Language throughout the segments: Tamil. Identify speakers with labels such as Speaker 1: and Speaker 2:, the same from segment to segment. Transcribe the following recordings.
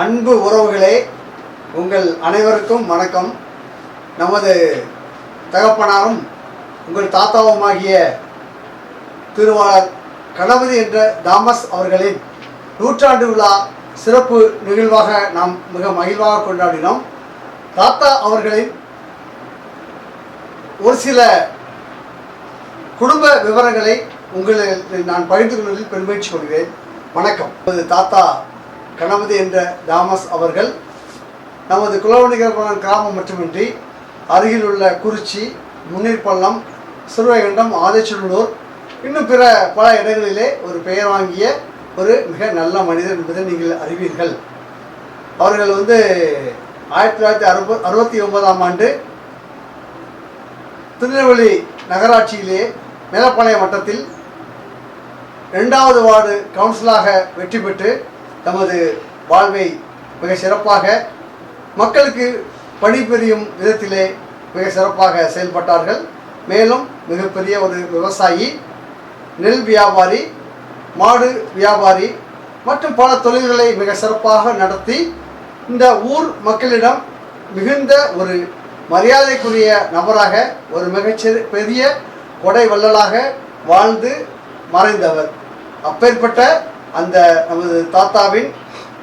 Speaker 1: அன்பு உறவுகளே, உங்கள் அனைவருக்கும் வணக்கம். நமது தகப்பனாரும் உங்கள் தாத்தாவுமாகிய திருவாளர் கணபதி என்ற தாமஸ் அவர்களின் நூற்றாண்டு விழா சிறப்பு நிகழ்வாக நாம் மிக மகிழ்வாக கொண்டாடினோம். தாத்தா அவர்களின் ஒரு சில குடும்ப விவரங்களை உங்களில் நான் பகிர்ந்து கொள்வதில் பெருமகிழ்ச்சி கொள்கிறேன். வணக்கம். தாத்தா கணபதி என்ற தாமஸ் அவர்கள் நமது குலவணிகர்புரம் கிராமம் மட்டுமின்றி அருகில் உள்ள குறிச்சி, முன்னீர்பள்ளம், சிறுவைகண்டம், ஆதிச்சநல்லூர் இன்னும் பிற பல இடங்களிலே ஒரு பெயர் வாங்கிய ஒரு மிக நல்ல மனிதர் என்பதை நீங்கள் அறிவீர்கள். அவர்கள் 1969ஆம் ஆண்டு திருநெல்வேலி நகராட்சியிலே மேலப்பாளையம் வட்டத்தில் 2வது வார்டு கவுன்சிலாக வெற்றி பெற்று தமது வாழ்வை மிக சிறப்பாக மக்களுக்கு பணிபுரியும் விதத்திலே மிக சிறப்பாக செயல்பட்டார்கள். மேலும் மிகப்பெரிய ஒரு விவசாயி, நெல் வியாபாரி, மாடு வியாபாரி மற்றும் பல தொழில்களை மிக சிறப்பாக நடத்தி இந்த ஊர் மக்களிடம் மிகுந்த ஒரு மரியாதைக்குரிய நபராக, ஒரு பெரிய கொடை வள்ளலாக வாழ்ந்து மறைந்தவர். அப்பேற்பட்ட அந்த நமது தாத்தாவின்,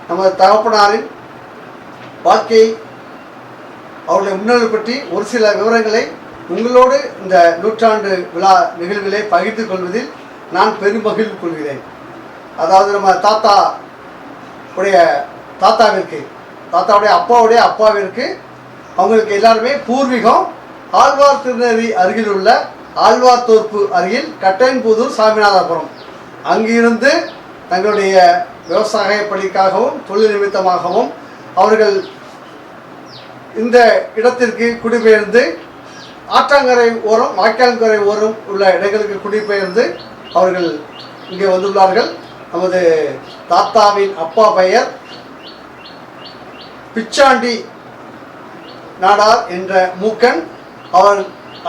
Speaker 1: நமது தகப்பனாரின் வாழ்க்கை, அவருடைய முன்னேற்றம் பற்றி ஒரு சில விவரங்களை உங்களோடு இந்த நூற்றாண்டு விழா நிகழ்விலே பகிர்ந்து கொள்வதில் நான் பெருமகிழ்வு கொள்கிறேன். அதாவது நம்ம தாத்தாவுடைய அப்பாவிற்கு அவங்களுக்கு எல்லாருமே பூர்வீகம் ஆழ்வார் திருநெறி அருகில் உள்ள ஆழ்வார் தோப்பு அருகில் கட்டையன்புதூர் சாமிநாதபுரம். அங்கிருந்து தங்களுடைய விவசாய பணிக்காகவும் தொழில் நிமித்தமாகவும் அவர்கள் இந்த இடத்திற்கு குடிபெயர்ந்து ஆற்றங்கரை ஓரம், வாய்க்கால்கரை ஓரம் உள்ள இடங்களுக்கு குடிபெயர்ந்து அவர்கள் இங்கே வந்துள்ளார்கள். நமது தாத்தாவின் அப்பா பெயர் பிச்சாண்டி நாடார் என்ற மூக்கன். அவர்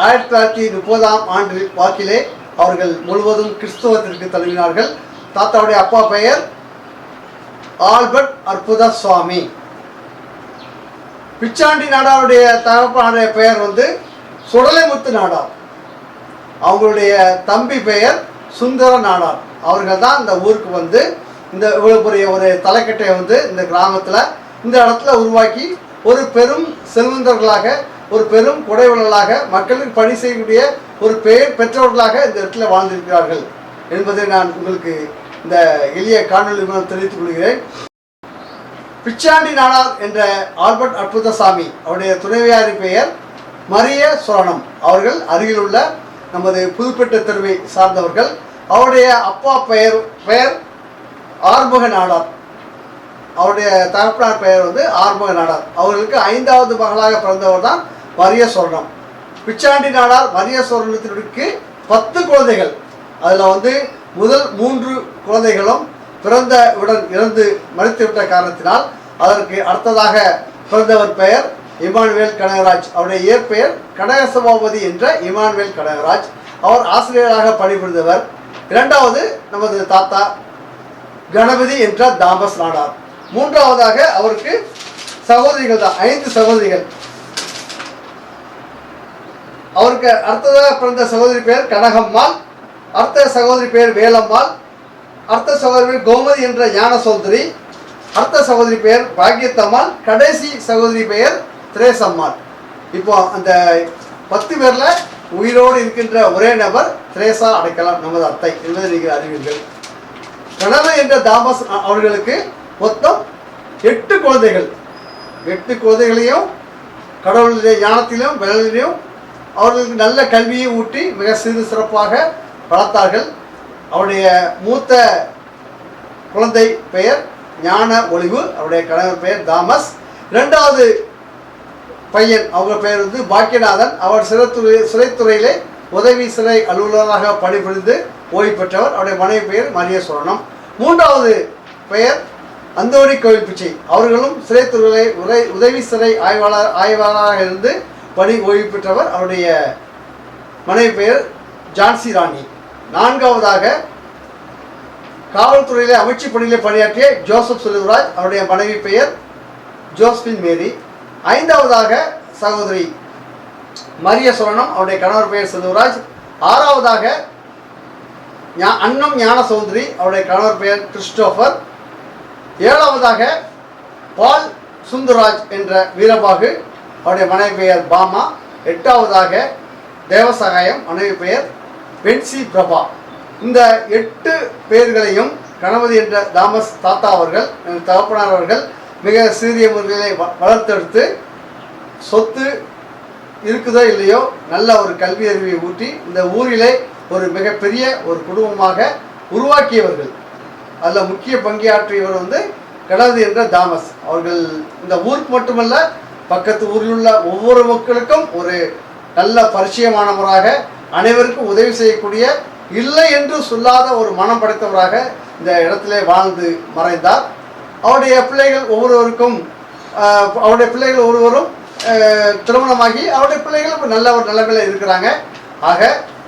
Speaker 1: 1930ஆம் ஆண்டு வாக்கிலே அவர்கள் முழுவதும் கிறிஸ்துவத்திற்கு தழுவினார்கள். தாத்தாவுடைய அப்பா பெயர் ஆல்பர்ட் அற்புத சுவாமி. பிச்சாண்டி நாடாருடைய தகப்பனுடைய பெயர் சுடலைமுத்து நாடார். அவங்களுடைய தம்பி பெயர் சுந்தர நாடார். அவர்கள் தான் இந்த ஊருக்கு இந்த இவ்வளவு பெரிய ஒரு தலைக்கட்டை இந்த கிராமத்தில் இந்த இடத்துல உருவாக்கி ஒரு பெரும் செல்வந்தர்களாக, ஒரு பெரும் கொடைவள்ளலாக, மக்களுக்கு பணி செய்யக்கூடிய ஒரு பெயர் பெற்றவர்களாக இந்த இடத்துல வாழ்ந்திருக்கிறார்கள் என்பதை நான் உங்களுக்கு இந்த எளிய காணொலி மூலம் தெரிவித்துக் கொள்கிறேன். பிச்சாண்டி நாடார் என்ற ஆல்பர்ட் அற்புதசாமி, அவருடைய துணைவியாரி பெயர் மரிய சோழனம். அவர்கள் அருகில் உள்ள நமது புதுப்பேட்டை தெருவை சார்ந்தவர்கள். அவருடைய அப்பா பெயர் ஆறுமுக நாடார். அவருடைய தகப்பனார் பெயர் ஆறுமுக நாடார். அவர்களுக்கு 5வது மகளாக பிறந்தவர் தான் மரிய சோழனம். பிச்சாண்டி நாடார் மரிய சோழனத்திற்கு 10 குழந்தைகள். அதில் முதல் 3 குழந்தைகளும் பிறந்தவுடன் இறந்து மறித்துவிட்ட காரணத்தினால் அதற்கு அடுத்ததாக பிறந்தவர் பெயர் இமானுவேல் கனகராஜ். அவருடைய இயற்பெயர் கனக சபாபதி என்ற இமானுவேல் கனகராஜ். அவர் ஆசிரியராக பணிபுரிந்தவர். 2வது நமது தாத்தா கணபதி என்ற தாமஸ் நாடார். 3வதாக அவருக்கு சகோதரிகள் தான், 5 சகோதரிகள். அவருக்கு அடுத்ததாக பிறந்த சகோதரி பெயர் கனகம்மாள், அடுத்த சகோதரி பெயர் வேலம்மாள், அடுத்த சகோதரி கோமதி என்ற ஞான சோதரி, அடுத்த சகோதரி பெயர் பாக்கியத்தம்மாள், கடைசி சகோதரி பெயர் திரேசம்மாள். இப்போ அந்த 10 பேரில் உயிரோடு இருக்கின்ற ஒரே நபர் திரேசா அடைக்கலாம், நமது அத்தை என்பதை நீங்கள் அறிவீர்கள். கணவன் என்ற தாமஸ் அவர்களுக்கு மொத்தம் 8 குழந்தைகள். 8 குழந்தைகளையும் கடவுளுடைய ஞானத்திலும் விளையிலும் அவர்களுக்கு நல்ல கல்வியை ஊட்டி மிக சிறப்பாக வளர்த்தார்கள். அவருடைய மூத்த குழந்தை பெயர் ஞான ஒளிவு. அவருடைய கணவர் பெயர் தாமஸ். 2வது பையன், அவங்க பெயர் பாக்கியநாதன். அவர் சிறைத்துறையிலே உதவி சிறை அலுவலராக பணிபுரிந்து ஓய்வு பெற்றவர். அவருடைய மனைவி பெயர் மரிய சோழனம். 3வது பெயர் அந்தோணி கோவில் பிச்சை. அவர்களும் சிறைத்துறையிலே உதவி சிறை ஆய்வாளராக இருந்து பணி ஓய்வு பெற்றவர். அவருடைய மனைவி பெயர் ஜான்சி ராணி. 4வதாக காவல்துறையிலே அமைச்சு பணியிலே பணியாற்றிய ஜோசப் செல்வராஜ், அவருடைய மனைவி பெயர் ஜோஸ்பின் மேரி. 5வதாக சகோதரி மரிய சுரணம், அவருடைய கணவர் பெயர் செல்வராஜ். 6வதாக அன்னம் ஞான சௌத்ரி, அவருடைய கணவர் பெயர் கிறிஸ்டோபர். 7வதாக பால் சுந்தராஜ் என்ற வீரபாகு, அவருடைய மனைவி பெயர் பாமா. 8வதாக தேவசகாயம், மனைவி பெயர் பென்சி பிரபா. இந்த 8 பேர்களையும் கணபதி என்ற தாமஸ் தாத்தா அவர்கள், தகப்பனார் அவர்கள் மிக சிறிய முறைகளை வளர்த்தெடுத்து சொத்து இருக்குதோ இல்லையோ நல்ல ஒரு கல்வி அறிவை ஊற்றி இந்த ஊரிலே ஒரு மிகப்பெரிய ஒரு குடும்பமாக உருவாக்கியவர்கள். அதில் முக்கிய பங்காற்றியவர் வந்து கணபதி என்ற தாமஸ் அவர்கள். இந்த ஊருக்கு மட்டுமல்ல, பக்கத்து ஊரில் உள்ள ஒவ்வொரு மக்களுக்கும் ஒரு நல்ல பரிச்சயமானவராக, அனைவருக்கும் உதவி செய்யக்கூடிய, இல்லை என்று சொல்லாத ஒரு மனம் படைத்தவராக இந்த இடத்திலே வாழ்ந்து மறைந்தார். அவருடைய பிள்ளைகள் ஒவ்வொருவரும் திருமணமாகி அவருடைய பிள்ளைகள் நல்ல ஒரு நிலைமையில் இருக்கிறாங்க. ஆக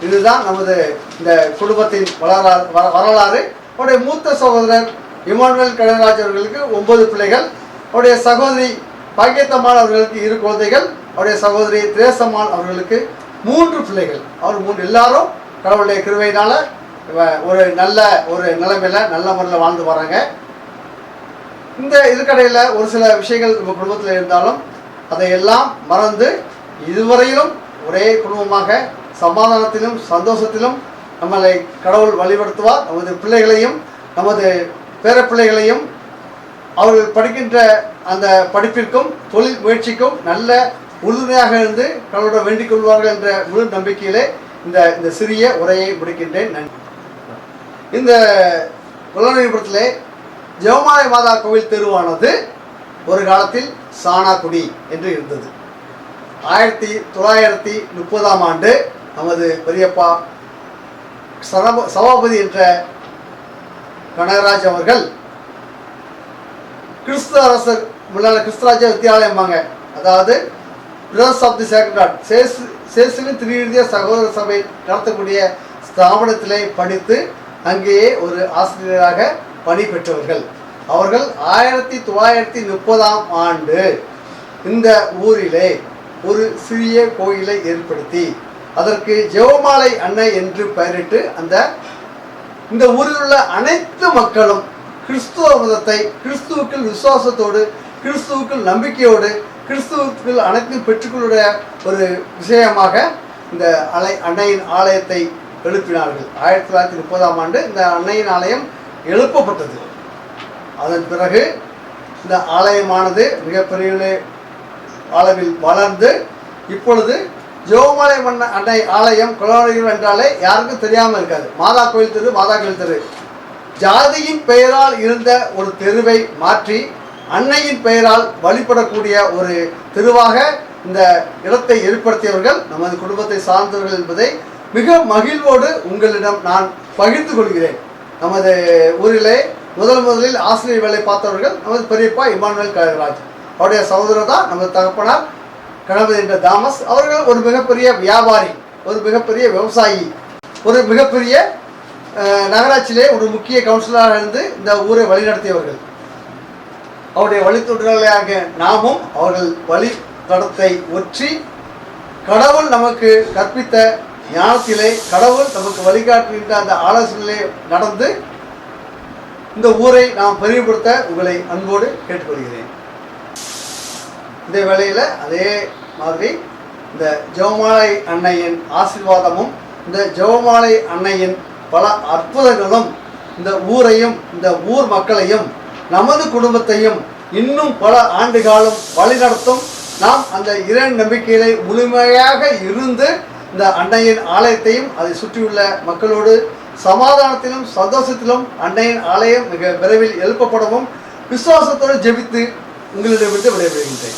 Speaker 1: இதுதான் நமது இந்த குடும்பத்தின் வரலாறு. அவருடைய மூத்த சகோதரர் இமானுவேல் கனகராஜ் அவர்களுக்கு 9 பிள்ளைகள், அவருடைய சகோதரி பாக்கியத்தம்மாள் அவர்களுக்கு 2 குழந்தைகள், அவருடைய சகோதரி திரேசம்மாள் அவர்களுக்கு 3 பிள்ளைகள். அவர் எல்லாரும் கடவுளுடைய கிருபையினால ஒரு நல்ல ஒரு நிலைமையில நல்ல முறையில் வாழ்ந்து வராங்க. இந்த இதுக்கடையில் ஒரு சில விஷயங்கள் நம்ம குடும்பத்தில் இருந்தாலும் அதையெல்லாம் மறந்து இதுவரையிலும் ஒரே குடும்பமாக சமாதானத்திலும் சந்தோஷத்திலும் நம்மளை கடவுள் வழிபடுத்துவார். நமது பிள்ளைகளையும் நமது பேரப்பிள்ளைகளையும் அவர்கள் படிக்கின்ற அந்த படிப்பிற்கும் தொழில் முயற்சிக்கும் நல்ல உறுதுணையாக இருந்து கடவுளோட வேண்டிக் கொள்வார்கள் என்ற முழு நம்பிக்கையிலே இந்த சிறிய உரையை முடிக்கின்றேன். நன்றி. இந்த குலநரிபுரத்திலே ஜெவமாலை மாதா கோவில் தெருவானது ஒரு காலத்தில் சாணாக்குடி என்று இருந்தது. 1930ஆம் ஆண்டு நமது பெரியப்பா சபாபதி என்ற கனகராஜ் அவர்கள் கிறிஸ்து அரசர் முன்னாள் கிறிஸ்தராஜ வித்தியாலயம்பாங்க, அதாவது brothers of the sacred heart சேசுவின் திருநிதிய சகோதர சபை நடத்தக்கூடிய ஸ்தாபனத்திலே படித்து அங்கேயே ஒரு ஆசிரியராக பணி பெற்றவர்கள். அவர்கள் 1930ஆம் ஆண்டு இந்த ஊரிலே ஒரு சிறிய கோயிலை ஏற்படுத்தி அதற்கு ஜெவமாலை அன்னை என்று பெயரிட்டு இந்த ஊரில் உள்ள அனைத்து மக்களும் கிறிஸ்துவ மதத்தை கிறிஸ்துவுக்குள் விசுவாசத்தோடு, கிறிஸ்துவுக்குள் நம்பிக்கையோடு, கிறிஸ்துவுக்குள் அனைத்தையும் பெற்றுக்கொள்ளுடைய ஒரு விஷயமாக இந்த அன்னையின் ஆலயத்தை எழுப்பினார்கள். 1930ஆம் ஆண்டு இந்த அன்னையின் ஆலயம் எழுப்பப்பட்டது. அதன் பிறகு இந்த ஆலயமானது மிகப்பெரிய அளவில் வளர்ந்து இப்பொழுது ஜெவமாலை அன்னை ஆலயம் குலநரிபுரம் என்றாலே யாருக்கும் தெரியாமல் இருக்காது. மாதா கோயில் தெரு, மாதா கோயில் தெரு. ஜாதியின் பெயரால் இருந்த ஒரு தெருவை மாற்றி அன்னையின் பெயரால் வழிபடக்கூடிய ஒரு தெருவாக இந்த இடத்தை ஏற்படுத்தியவர்கள் நமது குடும்பத்தை சார்ந்தவர்கள் என்பதை மிக மகிழ்வோடு உங்களிடம் நான் பகிர்ந்து கொள்கிறேன். நமது ஊரிலே முதலில் ஆசிரியர் வேலை பார்த்தவர்கள் நமது பெரியப்பா இமானுவேல் கனகராஜ், அவருடைய சகோதரர் தான் நமது தகப்பனார் கணபதி என்ற தாமஸ். அவர்கள் ஒரு மிகப்பெரிய வியாபாரி, ஒரு மிகப்பெரிய விவசாயி, ஒரு மிகப்பெரிய நகராட்சியிலே ஒரு முக்கிய கவுன்சிலராக இருந்து இந்த ஊரை வழிநடத்தியவர்கள். அவருடைய வழித்தொடர்களாக நாமும் அவர்கள் வழித்தடத்தை ஒற்றி கடவுள் நமக்கு கற்பித்த ஞானத்திலே, கடவுள் நமக்கு வழிகாட்டுகின்ற அந்த ஆலோசனையிலே நடந்து இந்த ஊரை நாம் பெரியப்படுத்த உங்களை அன்போடு கேட்டுக்கொள்கிறேன். இந்த வேளையில் அதே மாதிரி இந்த ஜெவமாலை அன்னையின் ஆசீர்வாதமும் இந்த ஜெவமாலை அன்னையின் பல அற்புதங்களும் இந்த ஊரையும் இந்த ஊர் மக்களையும் நமது குடும்பத்தையும் இன்னும் பல ஆண்டு காலம் வழிநடத்தும். நாம் அந்த இறை நம்பிக்கையிலே முழுமையாக இருந்து இந்த அன்னையின் ஆலயத்தையும் அதை சுற்றியுள்ள மக்களோடு சமாதானத்திலும் சந்தோஷத்திலும் அன்னையின் ஆலயம் மிக விரைவில் எழுப்பப்படவும் விசுவாசத்தோடு ஜெபித்து உங்களிடமிருந்து விடைபெறுகின்றேன்.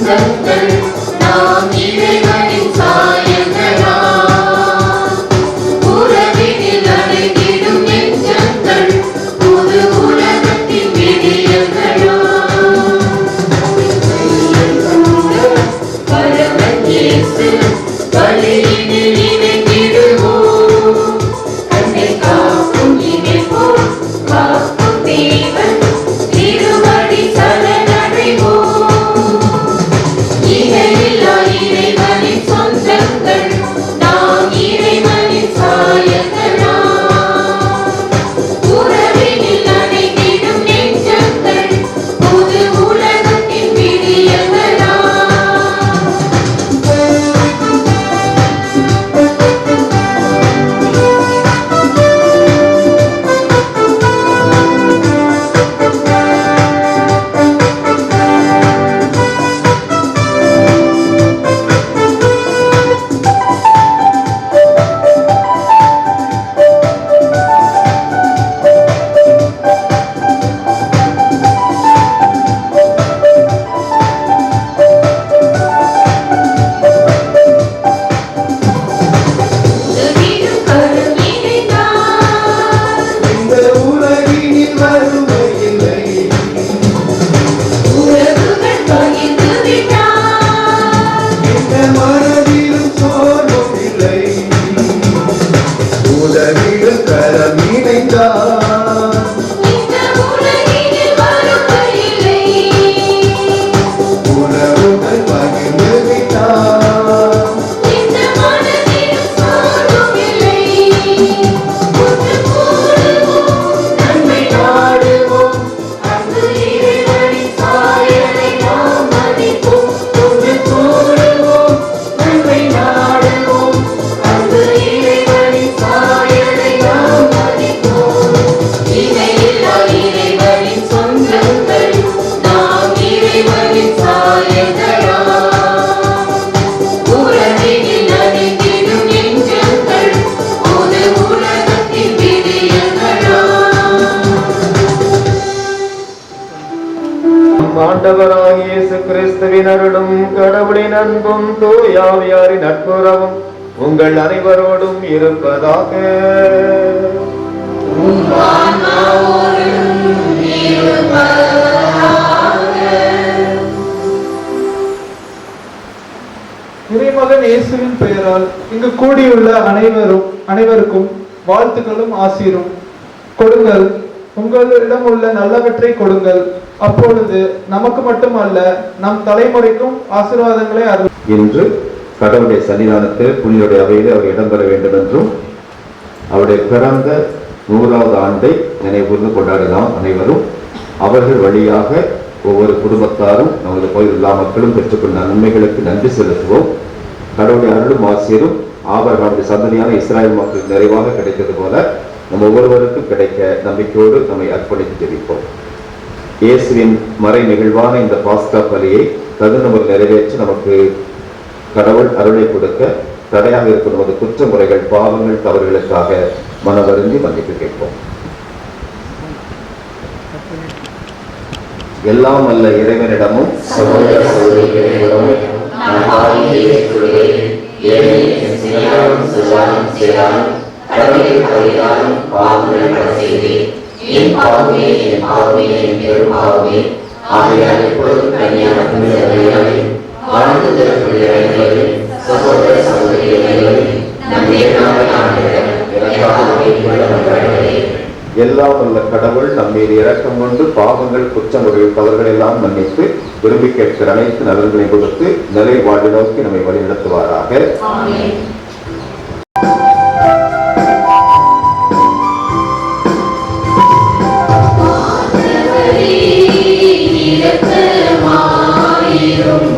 Speaker 2: சொந்தங்கள் நாம் இறைவனின் சாயங்களா உறவினில் அடைந்திடும் நெஞ்சங்கள் புது உலகத்தின் விடியல்களா பரமன் இயேசு பலியினில் இணைந்திடுவோம் கண்ணை காக்கும் இணைப்போம் காக்கும் தேவன் திருவடி சரணடைவோம் இணையில்லா இறைவனின் சொந்தங்கள் நாம் இறைவனின் சாயங்களா உறவினில் அடைந்திடும் நெஞ்சங்கள் புது உலகத்தின் விடியல்களா உதவிடும் கரம் இணைந்தார்
Speaker 3: இந்த உலகினில் வறுமையில்லை
Speaker 2: உறவுகள் பகிர்ந்து விட்டார்
Speaker 3: இந்த மனதிலும் சோர்வும் இல்லை உதவிடும் கரம் இணைந்தார்
Speaker 2: இந்த உலகினில் வறுமையில்லை
Speaker 3: உறவுகள் பகிர்ந்து விட்டார்
Speaker 2: இந்த மனதிலும் சோர்வும் இல்லை ஒன்று கூடுவோம் நன்மை நாடுவோம் அன்பு இறைவனின் சாயலை நாம் மதிப்போம் ஒன்று கூடுவோம் நன்மை நாடுவோம் அன்பு இறைவனின் சாயலை நாம் மதிப்போம் இணையில்லா இறைவனின் சொந்தங்கள் நாம் இறைவனின் சாயங்களா உறவினில் அடைந்திடும் நெஞ்சங்கள் புது உலகத்தின் விடியல்களா
Speaker 4: ஆண்டவராகிய இயேசு கிறிஸ்துவின் அருளும் கடவுளின் அன்பும் தூயாவியாரின் நட்புறவும் உங்கள் அனைவரோடும் இருப்பதாக.
Speaker 5: இறைமகன் இயேசுவின் பெயரால் இங்கு கூடியுள்ள அனைவருக்கும் வாழ்த்துக்களும் ஆசீரும். கொடுங்கள், உங்களிடம் உள்ள நல்லவற்றை கொடுங்கள், அப்பொழுது நமக்கு மட்டுமல்ல நம் தலைமுறைக்கும் ஆசீர்வாதங்களை அருள்.
Speaker 6: இன்று கடவுளுடைய சன்னிதானத்தில் புனிதருடைய அவையில் அவர் இடம்பெற வேண்டும் என்றும் அவருடைய பிறந்த 100வது ஆண்டை நினைவுகூர்ந்து கொண்டாடலாம். அனைவரும் அவர்கள் வழியாக ஒவ்வொரு குடும்பத்தாரும் நமது கோயில் எல்லா மக்களும் பெற்றுக்கொண்ட நன்மைகளுக்கு நன்றி செலுத்துவோம். கடவுளுடைய அருளும் ஆசிரியரும் ஆபிரகாமுடைய சந்ததியான இஸ்ராயல் மக்களுக்கு நிறைவாக கிடைத்தது போல நம்ம ஒவ்வொருவருக்கும் கிடைக்க நம்பிக்கையோடு நம்மை அர்ப்பணித்து ஜெபிப்போம். இயேசுவின் மறை நிகழ்வான இந்த பாஸ்கா பலியை தகுந்தவர் நிறைவேற்றி நமக்கு கடவுள் அருளை கொடுக்க தடையாக இருக்கும் நமது குற்றமுறைகள், பாவங்கள், தவறுகளுக்காக மனவருந்தி மன்னிப்பு கேட்போம். எல்லாம் அல்ல இறைவனிடமும் சகோதர சகோதரிகளிடமும் நான் பாவியை ஏற்றுக்கொள்கிறேன். ஏனெனில் என் சிந்தையாலும் சொல்லாலும் செயலாலும் கடவுளுக்கு பழியாலும் பாவங்களை பல செய்தேன். என் பாவமே என் பாவமே என் பெரும் பாவமே. ஆகையால் எப்பொழுதும் கன்னியான புனிதர்களே, வாழ்ந்துதற்குரிய அனைவரும் சகோதர சகோதரிகளே, நம் தேவனாகிய ஆண்டவரிடம் எனக்காக வேண்டிக் கொள்ள மன்றாடுகிறேன். எல்லாம் உள்ள கடவுள் நம்மீது இரக்கம் கொண்டு பாவங்கள், குற்றங்கள், தவறுகள் எல்லாம் மன்னித்து விரும்பி கேட்கிற அனைத்து நலன்களை கொடுத்து நிலை வாழ்வு நோக்கி நம்மை வழிநடத்துவாராக.
Speaker 2: இரக்கமாயிரும்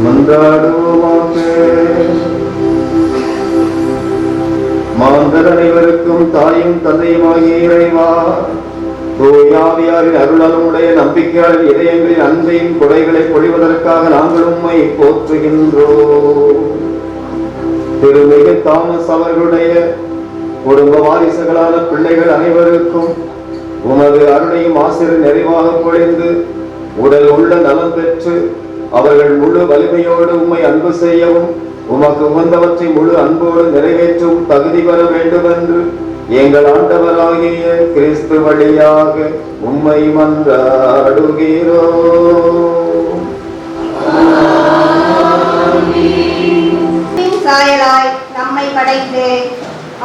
Speaker 6: மன்றாடுவோமாக. மாந்தர் அனைவருக்கும் தாயும் தந்தையுமாகிய இறைவா, தூயாவியாரின் அருளமுடைய நம்பிக்கையாளர் இதயங்களின் அன்பையும் கொடைகளை பொழிவதற்காக நாங்கள் உம்மை போற்றுகின்றோம். திருமிகு தாமஸ் அவர்களுடைய குடும்ப வாரிசுகளான பிள்ளைகள் அனைவருக்கும் உமது அருளையும் ஆசிரியர் நிறைவாக பொழிந்து உடல் உள்ள நலம் பெற்று அவர்கள் முழு வலிமையோடு உம்மை அன்பு செய்யவும் உமக்கு உகந்தவற்றை முழு அன்போடு நிறைவேற்றவும் தகுதி பெற வேண்டும் என்று எங்கள் ஆண்டவராகிய கிறிஸ்து வழியாக உம்மை மன்றாடுகிறோம்.
Speaker 7: சாயலாய் நம்மை படைத்து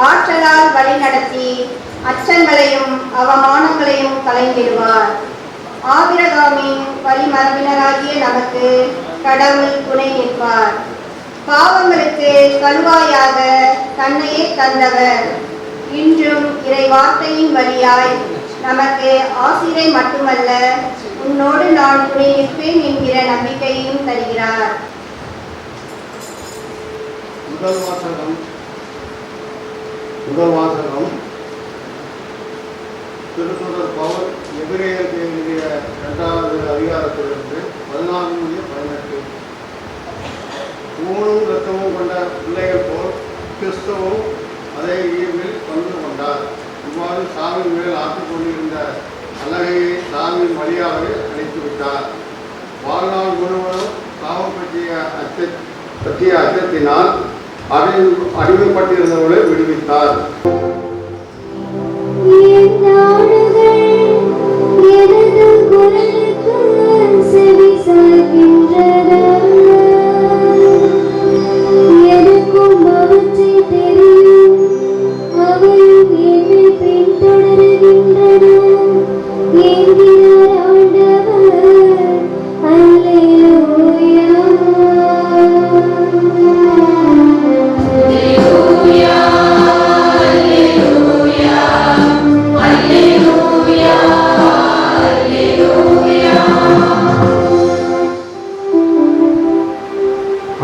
Speaker 7: ஆற்றலால் வழி நடத்தி அச்சங்களையும் அவமானங்களையும் கலைந்திடுவார். ஆபிரகாமின் வழிமரபினராகிய நமக்கு கடவுள் துணை நிற்பார். பாவங்களுக்கு கழுவாயாக தன்னையே தந்தவர் இன்றும் இறை வார்த்தையின் வழியாய் நமக்கு ஆசிரை மட்டுமல்ல, உன்னோடு நான் துணை நிற்பேன் என்கிற நம்பிக்கையையும் தருகிறார்.
Speaker 1: முதல் வாசகம் திருத்தூதர் பவுல் எபிரேயருக்கு எழுதிய 2வது அதிகாரத்திலிருந்து 14-18. ஊனும் இரத்தமும் கொண்ட பிள்ளைகள் போல் கிறிஸ்துவும் அதே ஈர்வில் பங்கு கொண்டார். இவ்வாறு சாவின் மேல் ஆற்றிக் கொண்டிருந்த அழகையை சாவின் வழியாகவே அழைத்து விட்டார். வாழ்நாள் முழுவதும் சாவம் பற்றிய அச்சத்தினால் அடிமைப்பட்டிருந்தவர்களை விடுவித்தார்.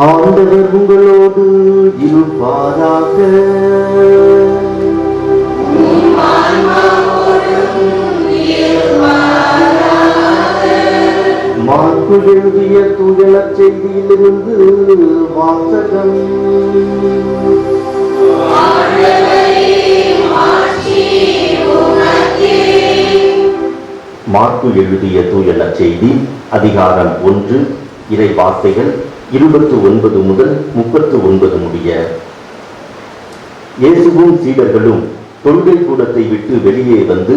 Speaker 6: ஆண்டவர் உங்களோடு இருப்பாராக. மார்க்கு எழுதிய தூய நற்செய்தியிலிருந்து வாசகம். மார்க்கு எழுதிய தூய நற்செய்தி அதிகாரம் 1 இறை வார்த்தைகள் 29 முதல் 39 முடிய. இயேசுவும் சீடர்களும் தொழுகை கூடத்தை விட்டு வெளியே வந்து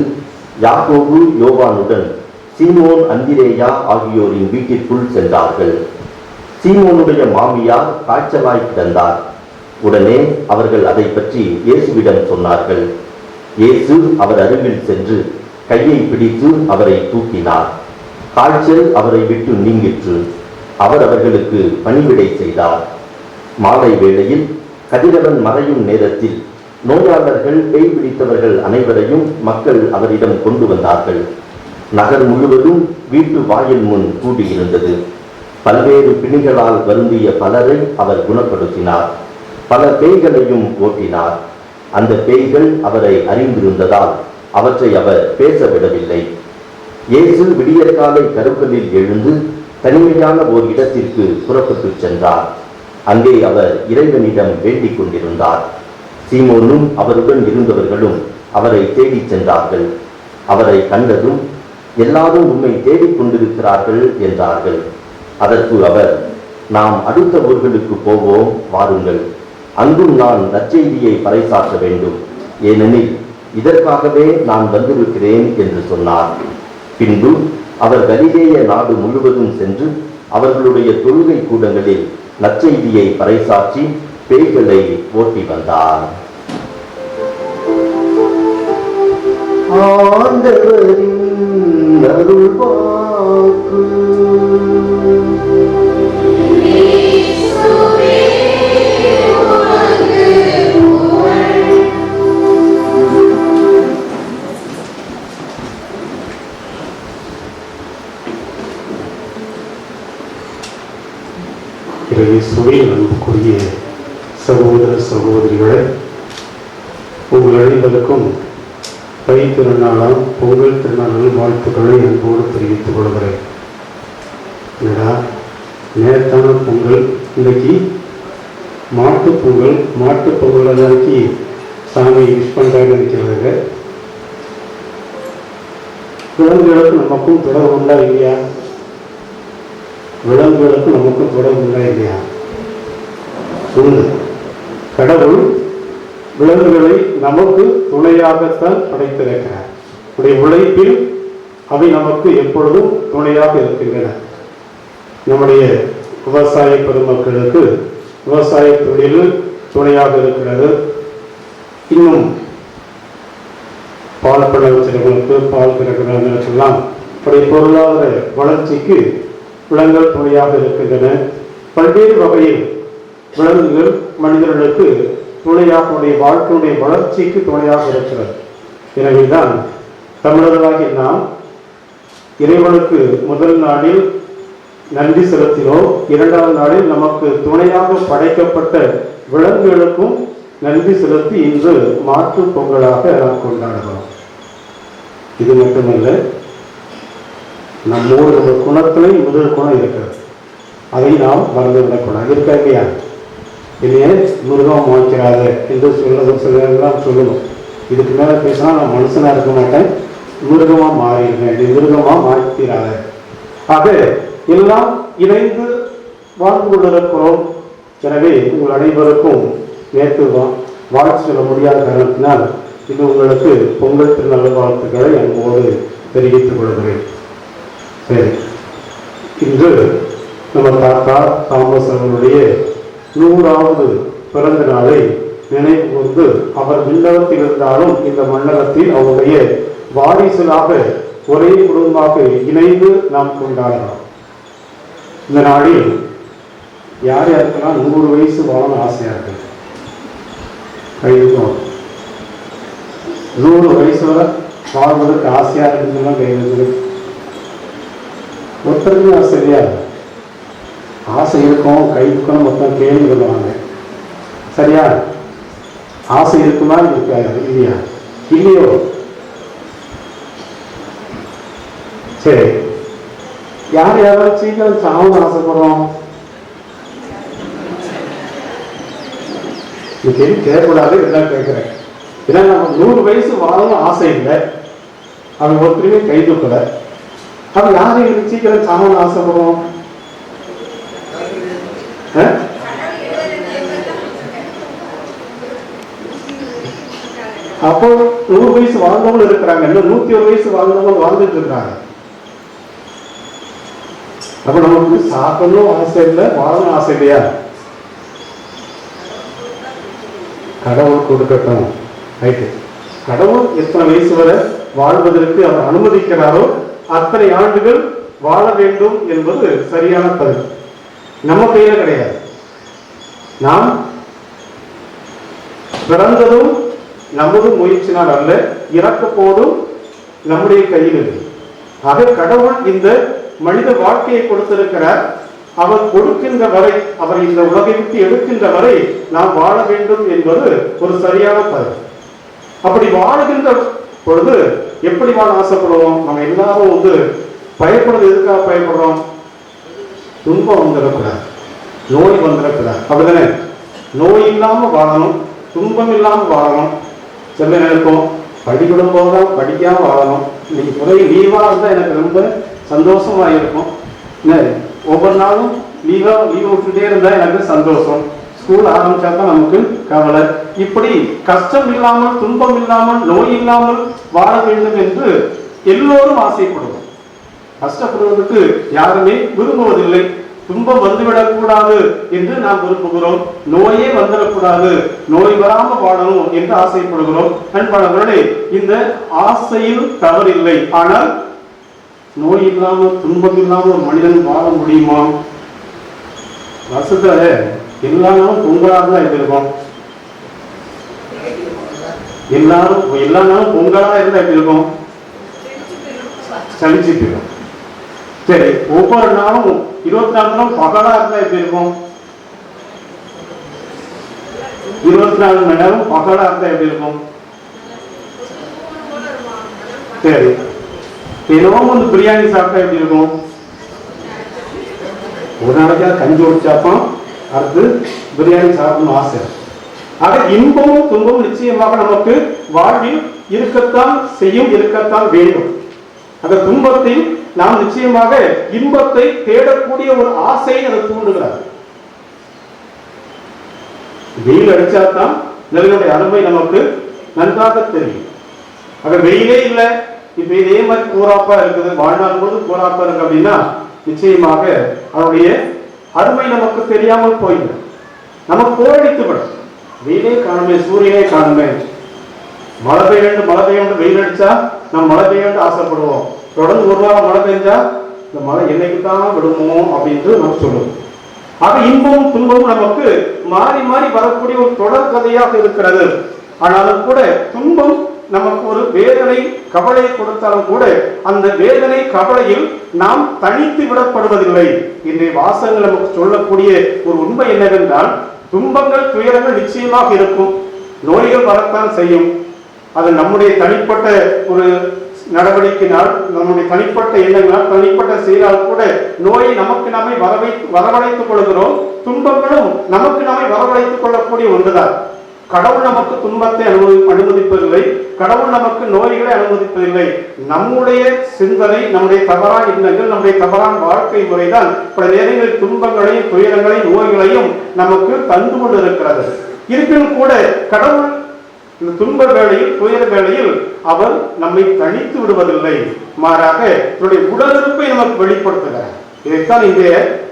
Speaker 6: யாக்கோபு யோவானுடன் சீமோன் அந்திரேயா ஆகியோரின் வீட்டிற்குள் சென்றார்கள். சீமோனுடைய மாமியார் காய்ச்சலாய் கிடந்தார். உடனே அவர்கள் அதை பற்றி இயேசுவிடம் சொன்னார்கள். இயேசு அவர் அருகில் சென்று கையை பிடித்து அவரை தூக்கினார். காய்ச்சல் அவரை விட்டு நீங்கிற்று. அவர் அவர்களுக்கு பணிவிடை செய்தார். மாலை வேளையில் கதிரவன் மறையும் நேரத்தில் நோயாளர்கள், பேய் பிடித்தவர்கள் அனைவரையும் மக்கள் அவரிடம் கொண்டு வந்தார்கள். நகர் முழுவதும் வீட்டு வாயில் முன் கூடியிருந்தது. பல்வேறு பிணிகளால் வருந்திய பலரை அவர் குணப்படுத்தினார். பல பேய்களையும் ஓட்டினார். அந்த பேய்கள் அவரை அறிந்திருந்ததால் அவற்றை அவர் பேச விடவில்லை. இயேசு விடியற்காலை கருக்கலில் எழுந்து தனிமையான ஓர் இடத்திற்கு புறப்பட்டு சென்றார். அங்கே அவர் இறைவனிடம் வேண்டிக் கொண்டிருந்தார். சீமோனும் அவருடன் இருந்தவர்களும் அவரை தேடிச் சென்றார்கள். அவரை கண்டதும் எல்லாரும் உம்மை தேடிக் கொண்டிருக்கிறார்கள் என்றார்கள். அதற்கு அவர், நாம் அடுத்த ஊர்களுக்கு போவோம், வாருங்கள், அங்கும் நான் நற்செய்தியை பறைசாற்ற வேண்டும், ஏனெனில் இதற்காகவே நான் வந்திருக்கிறேன் என்று சொன்னார். பின்பு அவர் கலிலேய நாடு முழுவதும் சென்று அவர்களுடைய தொழுகை கூடங்களில் நற்செய்தியை பறைசாற்றி பேய்களை ஓட்டி வந்தார். ஆண்டவரின் அருள்வாக்கு.
Speaker 8: இயேசுவே அன்புக்குரிய சகோதர சகோதரிகளே, உங்கள் அனைவருக்கும் தை திருநாளாம் பொங்கல் திருநாளில் வாழ்த்துக்களை அன்போடு தெரிவித்துக் கொள்கிறேன். என்னடா நேரத்தான பொங்கல், இன்றைக்கு மாட்டுப் பொங்கல். மாட்டுப் பொங்கல் அன்றைக்கி சாமி யூஸ் பண்ணுறாங்கன்னு நினைக்கிறாங்க. விலங்குகளுக்கு நமக்கும் தொடர்பு உண்டா இல்லையா? விலங்குகளுக்கு நமக்கும் தொடர்பு உண்டா இல்லையா? உண்டு. கடவுள் விலங்குகளை நமக்கு துணையாகத்தான் படைத்திருக்கிறார். உடைய உழைப்பில் அவை நமக்கு எப்பொழுதும் துணையாக இருக்கின்றன. நம்முடைய விவசாய பெருமக்களுக்கு விவசாய தொழில் துணையாக இருக்கிறது. இன்னும் பால் பண்ண வச்சிருக்கிறவங்களுக்கு, பால் கிடக்கிறவங்களுக்கெல்லாம் அவருடைய பொருளாதார வளர்ச்சிக்கு விலங்குகள் துணையாக இருக்கின்றன. பல்வேறு வகையில் விலங்குகள் மனிதர்களுக்கு துணையாக, வாழ்க்கையுடைய வளர்ச்சிக்கு துணையாக இருக்கிறது. எனவேதான் தமிழர்களாகிய நாம் இறைவனுக்கு முதல் நாளில் நன்றி செலுத்தினோம். இரண்டாவது நாளில் நமக்கு துணையாக படைக்கப்பட்ட விலங்குகளுக்கும் நன்றி செலுத்தி இன்று மாற்றுப் பொங்கலாக நாம் கொண்டாடுகிறோம். இது மட்டுமல்ல, நம்மோட குணத்திலையும் முதல் குணம் இருக்கிறது. அதை நாம் மறந்துவிடக்கூடாது. இருக்கா இல்லையா? இல்லையே மிருகம் மாய்க்கிறாத என்று சொல்லலாம் சொல்லணும். இதுக்கு மேலே பேசினா நான் மனுஷனாக இருக்க மாட்டேன், மிருகமாக மாறிடுவேன், இது மிருகமாக மாற்றிடாத. ஆக எல்லாம் இணைந்து வாழ்ந்து கொண்டிருக்கிறோம். எனவே உங்கள் அனைவருக்கும் நேற்று வாழ்த்து சொல்ல முடியாத காரணத்தினால் இது உங்களுக்கு பொங்கல் திருநாள் வாழ்த்துக்களை அன்போடு தெரிவித்துக் கொள்கிறேன். சரி, இன்று நம்ம தாத்தா தாமஸ் அவர்களுடைய 100வது பிறந்த நாளை நினைவு கூர்ந்து அவர் விண்ணகத்தில் இருந்தாலும் இந்த மண்டலத்தில் அவருடைய வாரிசுகளாக ஒரே குடும்பமாக இணைந்து நாம் கொண்டாடலாம். இந்த நாளில் யார் யாருக்கெல்லாம் 100 வயசு வாழணும் ஆசையாக இருக்கு? கைதுக்கும் 100 வயசு வரை வாழ்வதற்கு ஆசையாக இருக்குதுன்னா கைது. ஒருத்தருக்குமே ஆசை இல்லையா? ஆசை இருக்கும், கைதுக்கணும், மொத்தம் கேள்வி சொல்லுவாங்க. சரியா? ஆசை இருக்குமா? இருக்காது இல்லையா? இல்லையோ? சரி, யார் யாராவது சீக்கிரம் சாவணும் ஆசைப்படுறோம்? கேட்கக்கூடாது, இதெல்லாம் கேட்கிறேன். ஏன்னா நம்ம 100 வயசு வாழணும் ஆசை இல்லை, அவன் ஒருத்தருமே கை தூக்கல. அப்ப யாரையும் சீக்கிரம் சாவணும் ஆசைப்படுறோம்? அப்போ 100 வயசு வாழ்ந்தவங்க இருக்கிறாங்க, இன்னும் 101 வயசு வாழ்ந்தவங்க வாழ்ந்துட்டு இருக்காங்க. அப்ப நமக்கு சாப்பிடணும் ஆசை இல்லை, வாழணும் ஆசை இல்லையா? கடவுள் கொடுக்கட்டும். ரைட்டு. கடவுள் எத்தனை வயசு வரை வாழ்வதற்கு அவர் அனுமதிக்கிறாரோ அத்தனை ஆண்டுகள் வாழ வேண்டும் என்பது சரியான பதில். நம்ம கையில கிடையாது. நாம் பிறந்ததும் நமது முயற்சினால் அல்ல, இறக்க போதும் நம்முடைய கையில் இல்லை. ஆக கடவுள் இந்த மனித வாழ்க்கையை கொடுத்திருக்கிறார். அவர் கொடுக்கின்ற வரை, அவர் இந்த உலகை விட்டு எடுக்கின்ற வரை நாம் வாழ வேண்டும் என்பது ஒரு சரியான பதில். அப்படி வாழுகின்ற பொழுது எப்படி வாழ ஆசைப்படுவோம்? நம்ம எல்லாரும் பயப்படுறது எதுக்காக பயப்படுறோம்? துன்பம் வந்துடக்கூடாது, நோய் வந்துடக்கூடாது. அப்படிதானே? நோய் இல்லாம வாழணும், துன்பம் இல்லாம வாழணும். சில நேரம் படிக்கணும் போதும் படிக்காம வாழணும். இன்னைக்கு துறை லீவா இருந்தா எனக்கு ரொம்ப சந்தோஷமா இருக்கும். ஒவ்வொரு நாளும் லீவ் விட்டுட்டே இருந்தா எனக்கு சந்தோஷம். ஸ்கூல் ஆரம்பிச்சா தான் நமக்கு கவலை. இப்படி கஷ்டம் இல்லாமல், துன்பம் இல்லாமல், நோய் இல்லாமல் வாழ வேண்டும் என்று எல்லோரும் ஆசைப்படுவோம். கஷ்டப்படுவதற்கு யாருமே விரும்புவதில்லை. துன்பம் வந்துவிடக்கூடாது என்று நாம் விரும்புகிறோம். நோயே வந்துடக்கூடாது, நோய் வராம வாழணும் என்று ஆசைப்படுகிறோம். அன்பானவர்களே, இந்த ஆசையில் தவறில்லை. ஆனால் நோய் இல்லாமல், துன்பம் இல்லாமல் ஒரு மனிதன் வாழ முடியுமா? வருஷத்துல எல்லா நாளும் பொங்கலாக தான் இருக்கும். எல்லா நாளும் பொங்கலா இருந்தா எப்படி இருக்கும்? சலிச்சு போயிடும். சரி, ஒவ்வொரு நாளும் 24 நாளும் பகலா இருந்தா எப்படி இருக்கும்? 24 மணி நேரம் பகலா இருந்தா எப்படி இருக்கும்? சரி, தினமும் வந்து பிரியாணி சாப்பிட்டா எப்படி இருக்கும்? ஒரு நாளைக்கா கஞ்சி குடிச்சாப்பம், அடுத்து பிரியாணி சாப்பிடணும் ஆசை. ஆக இன்பமும் துன்பமும் நிச்சயமாக நமக்கு வாழ்வில் இருக்கத்தான் செய்யும், இருக்கத்தான் வேண்டும். அந்த துன்பத்தில் நாம் நிச்சயமாக இன்பத்தை தேடக்கூடிய ஒரு ஆசையை அதை தூண்டுகிறார். வெயில் அடிச்சாதான் நிலையுடைய அருமை நமக்கு நன்றாக தெரியும். ஆக வெயிலே இல்லை, இப்ப இதே மாதிரி கூறாப்பா இருக்குது, வாழ்நாள் போது கூறாப்பா இருக்கு அப்படின்னா நிச்சயமாக அவருடைய அருமை நமக்கு தெரியாமல் போயிடும், நமக்கு போரடித்து விடும். வெயிலே காணுமே, சூரியனே காணுமே, மழை பெய்யண்டு வெயில் அடிச்சா நம்ம மழை பெய்யண்டு ஆசைப்படுவோம். தொடர்ந்து ஒரு வாரம் மழை பெஞ்சா இந்த மழை என்னைக்கு தான் விடுமோ அப்படின்ட்டு நம்ம சொல்லுவோம். ஆக இன்பமும் துன்பமும் நமக்கு மாறி மாறி வரக்கூடிய ஒரு தொடர் கதையாக இருக்கிறது. ஆனாலும் கூட துன்பம் நமக்கு ஒரு வேதனை கவலையை கொடுத்தாலும் கூட அந்த வேதனை கவலையில் நாம் தனித்து விடப்படுவதில்லை. இன்றைய வாசகங்கள் நமக்கு சொல்லக்கூடிய ஒரு உண்மை என்னவென்றால், துன்பங்கள் துயரங்கள் நிச்சயமாக இருக்கும், நோய்கள் வரத்தான் செய்யும். அது நம்முடைய தனிப்பட்ட ஒரு நடவடிக்கையினால், நம்முடைய தனிப்பட்ட எண்ணங்களால், தனிப்பட்ட செயலால் கூட நோயை நமக்கு நம்மை வரவழைத்துக் கொள்கிறோம். துன்பங்களும் நமக்கு நம்மை வரவழைத்துக் கொள்ளக்கூடிய ஒன்றுதான். கடவுள் நமக்கு துன்பத்தை அனுமதிப்பதில்லை, கடவுள் நமக்கு நோய்களை அனுமதிப்பதில்லை. நம்முடைய சிந்தனை, நம்முடைய தவறான எண்ணங்கள், நம்முடைய தவறான வாழ்க்கை முறைதான் பல நேரங்களில் துன்பங்களையும் துயரங்களையும் நோய்களையும் நமக்கு தந்து கொண்டு இருக்கிறது. இருப்பினும் கூட கடவுள் இந்த துன்ப வேளையில் துயர வேளையில் அவர் நம்மை தனித்து விடுவதில்லை, மாறாக தன்னுடைய உடலிருப்பை நமக்கு வெளிப்படுத்துகிறார். இதைத்தான் இந்த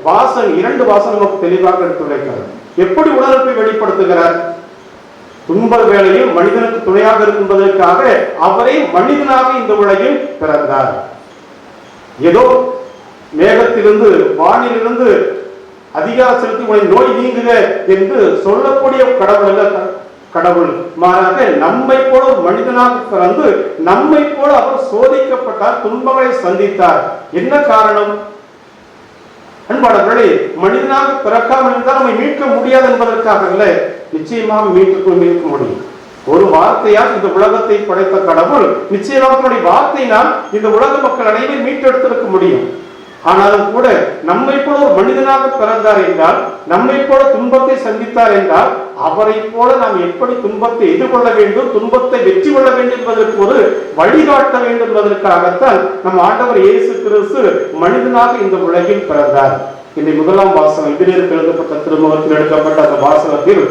Speaker 8: வாசகம் 2 வாசகம் நமக்கு தெளிவாக எடுத்துரைக்கிறது. எப்படி உடலிருப்பை வெளிப்படுத்துகிறார்? துன்ப வேளையில் மனிதனுக்கு துணையாக இருக்கும்பதற்காக அவரே மனிதனாக இந்த உலகில் பிறந்தார். ஏதோ மேகத்திலிருந்து வானிலிருந்து அதிகார செலுத்தி உங்களை நோய் நீங்குக என்று சொல்லக்கூடிய கடவுள் அல்ல கடவுள், மாறாக நம்மை போல ஒரு மனிதனாக பிறந்து நம்மை போல அவர் சோதிக்கப்பட்டார், துன்பங்களை சந்தித்தார். என்ன காரணம்? அன்பாளர்களே, மனிதனாக பிறக்காமல் இருந்தால் நம்மை மீட்க முடியாது என்பதற்காக அல்ல, நிச்சயமாக மீட்க முடியும். ஒரு வார்த்தையால் இந்த உலகத்தை படைத்த கடவுள் நிச்சயமாக தன்னுடைய வார்த்தையினால் இந்த உலக மக்கள் அனைவரும் மீட்டெடுத்திருக்க முடியும். ஆனாலும் கூட நம்மை போல ஒரு மனிதனாக பிறந்தார் என்றால், நம்மை போல துன்பத்தை சந்தித்தார் என்றால், அவரை போல நாம் எப்படி துன்பத்தை எதிர்கொள்ள வேண்டும், துன்பத்தை வெற்றி கொள்ள வேண்டும் என்பதற்கு ஒரு வழிகாட்ட வேண்டும் என்பதற்காகத்தான் நம் ஆண்டவர் இயேசு கிறிஸ்து மனிதனாக இந்த உலகில் பிறந்தார். இந்த 1ஆம் வாசகம் எபிரேயருக்கு எழுதப்பட்ட திருமுகத்தில் எடுக்கப்பட்ட அந்த வாசகத்தில்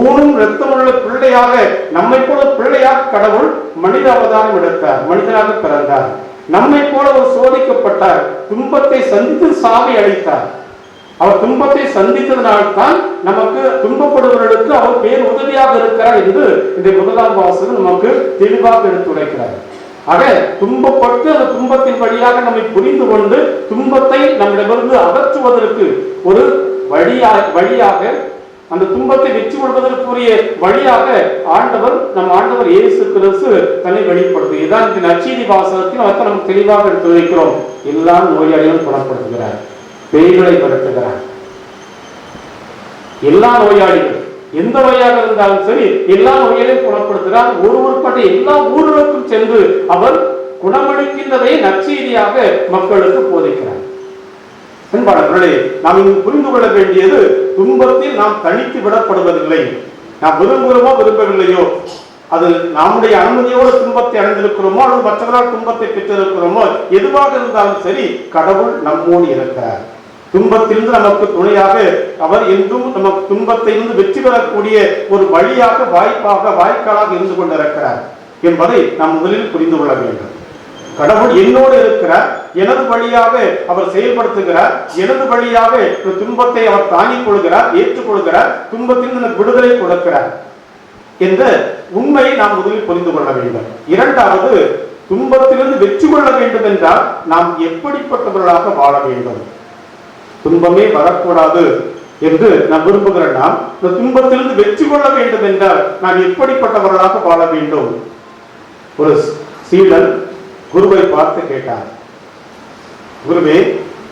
Speaker 8: ஊனும் இரத்தமுள்ள பிள்ளையாக, நம்மை போல பிள்ளையாக கடவுள் மனித அவதாரம் எடுத்தார், மனிதனாக பிறந்தார். நம்மை போல ஒரு சோதிக்கப்பட்டார், துன்பத்தை சந்தித்து சாவை அளித்தார். அவர் துன்பத்தை சந்தித்ததனால்தான் நமக்கு துன்பப்படுவர்களுக்கு அவர் பேர் உதவியாக இருக்கிறார் என்று இந்த 1ஆம் வாசகம் நமக்கு தெளிவாக எடுத்துரைக்கிறார். ஆக துன்பப்பட்டு அந்த துன்பத்தின் வழியாக நம்மை புரிந்து கொண்டு துன்பத்தை நம்மிடமிருந்து அகற்றுவதற்கு ஒரு வழியாக அந்த துன்பத்தை வெற்றி கொள்வதற்குரிய வழியாக நம் ஆண்டவர் இயேசு கிறிஸ்து தன்னை வெளிப்படுத்து. இதான் இந்த நற்செய்தி வாசகத்தில் அவற்றை நமக்கு தெளிவாக எடுத்து வைக்கிறோம். எல்லா நோயாளிகளும் குணப்படுத்துகிறார், பேய்களை விரட்டுகிறார். எல்லா நோயாளிகள் எந்த நோயாக இருந்தாலும் சரி எல்லா நோயாளியும் குணப்படுத்துகிறார். ஒருவருப்பட்ட எல்லா ஊர்களுக்கும் சென்று அவர் குணமளிக்கின்றதை நற்செய்தியாக மக்களுக்கு போதிக்கிறார். அன்பானவர்களே, நாம் இங்கு புரிந்து கொள்ள வேண்டியது, துன்பத்தில் நாம் தனித்து விடப்படுவதில்லை. நாம் விரும்புகிறோமோ விரும்பவில்லையோ, அது நம்முடைய அனுமதியோடு துன்பத்தை அடைந்திருக்கிறோமோ அல்லது மற்றவர்களால் துன்பத்தை பெற்றிருக்கிறோமோ, எதுவாக இருந்தாலும் சரி கடவுள் நம்மோடு இருக்கிறார். துன்பத்திலிருந்து நமக்கு துணையாக அவர் என்றும் நமக்கு துன்பத்திலிருந்து வெற்றி பெறக்கூடிய ஒரு வழியாக, வாய்க்காலாக இருந்து கொண்டிருக்கிறார் என்பதை நாம் முதலில் புரிந்து கொள்ள வேண்டும். கடவுள் என்னோடு இருக்கிறார், எனது வழியாக அவர் செயல்படுத்துகிறார், எனது வழியாக துன்பத்தை அவர் தாங்கிக் கொள்கிறார், ஏற்றுக்கொள்கிறார், துன்பத்தில் எனக்கு விடுதலை கொடுக்கிறார் என்ற உண்மையை நாம் முதலில் புரிந்து கொள்ள வேண்டும். இரண்டாவது, துன்பத்திலிருந்து வெற்றி கொள்ள வேண்டும் என்றால் நாம் எப்படிப்பட்டவர்களாக வாழ வேண்டும்? துன்பமே வரக்கூடாது என்று நாம் விரும்புகிற நாம் இந்த துன்பத்திலிருந்து வெற்றி கொள்ள வேண்டும் என்றால் நாம் எப்படிப்பட்டவர்களாக வாழ வேண்டும்? ஒரு சீடன் குருவை பார்த்து கேட்டார், குருவே,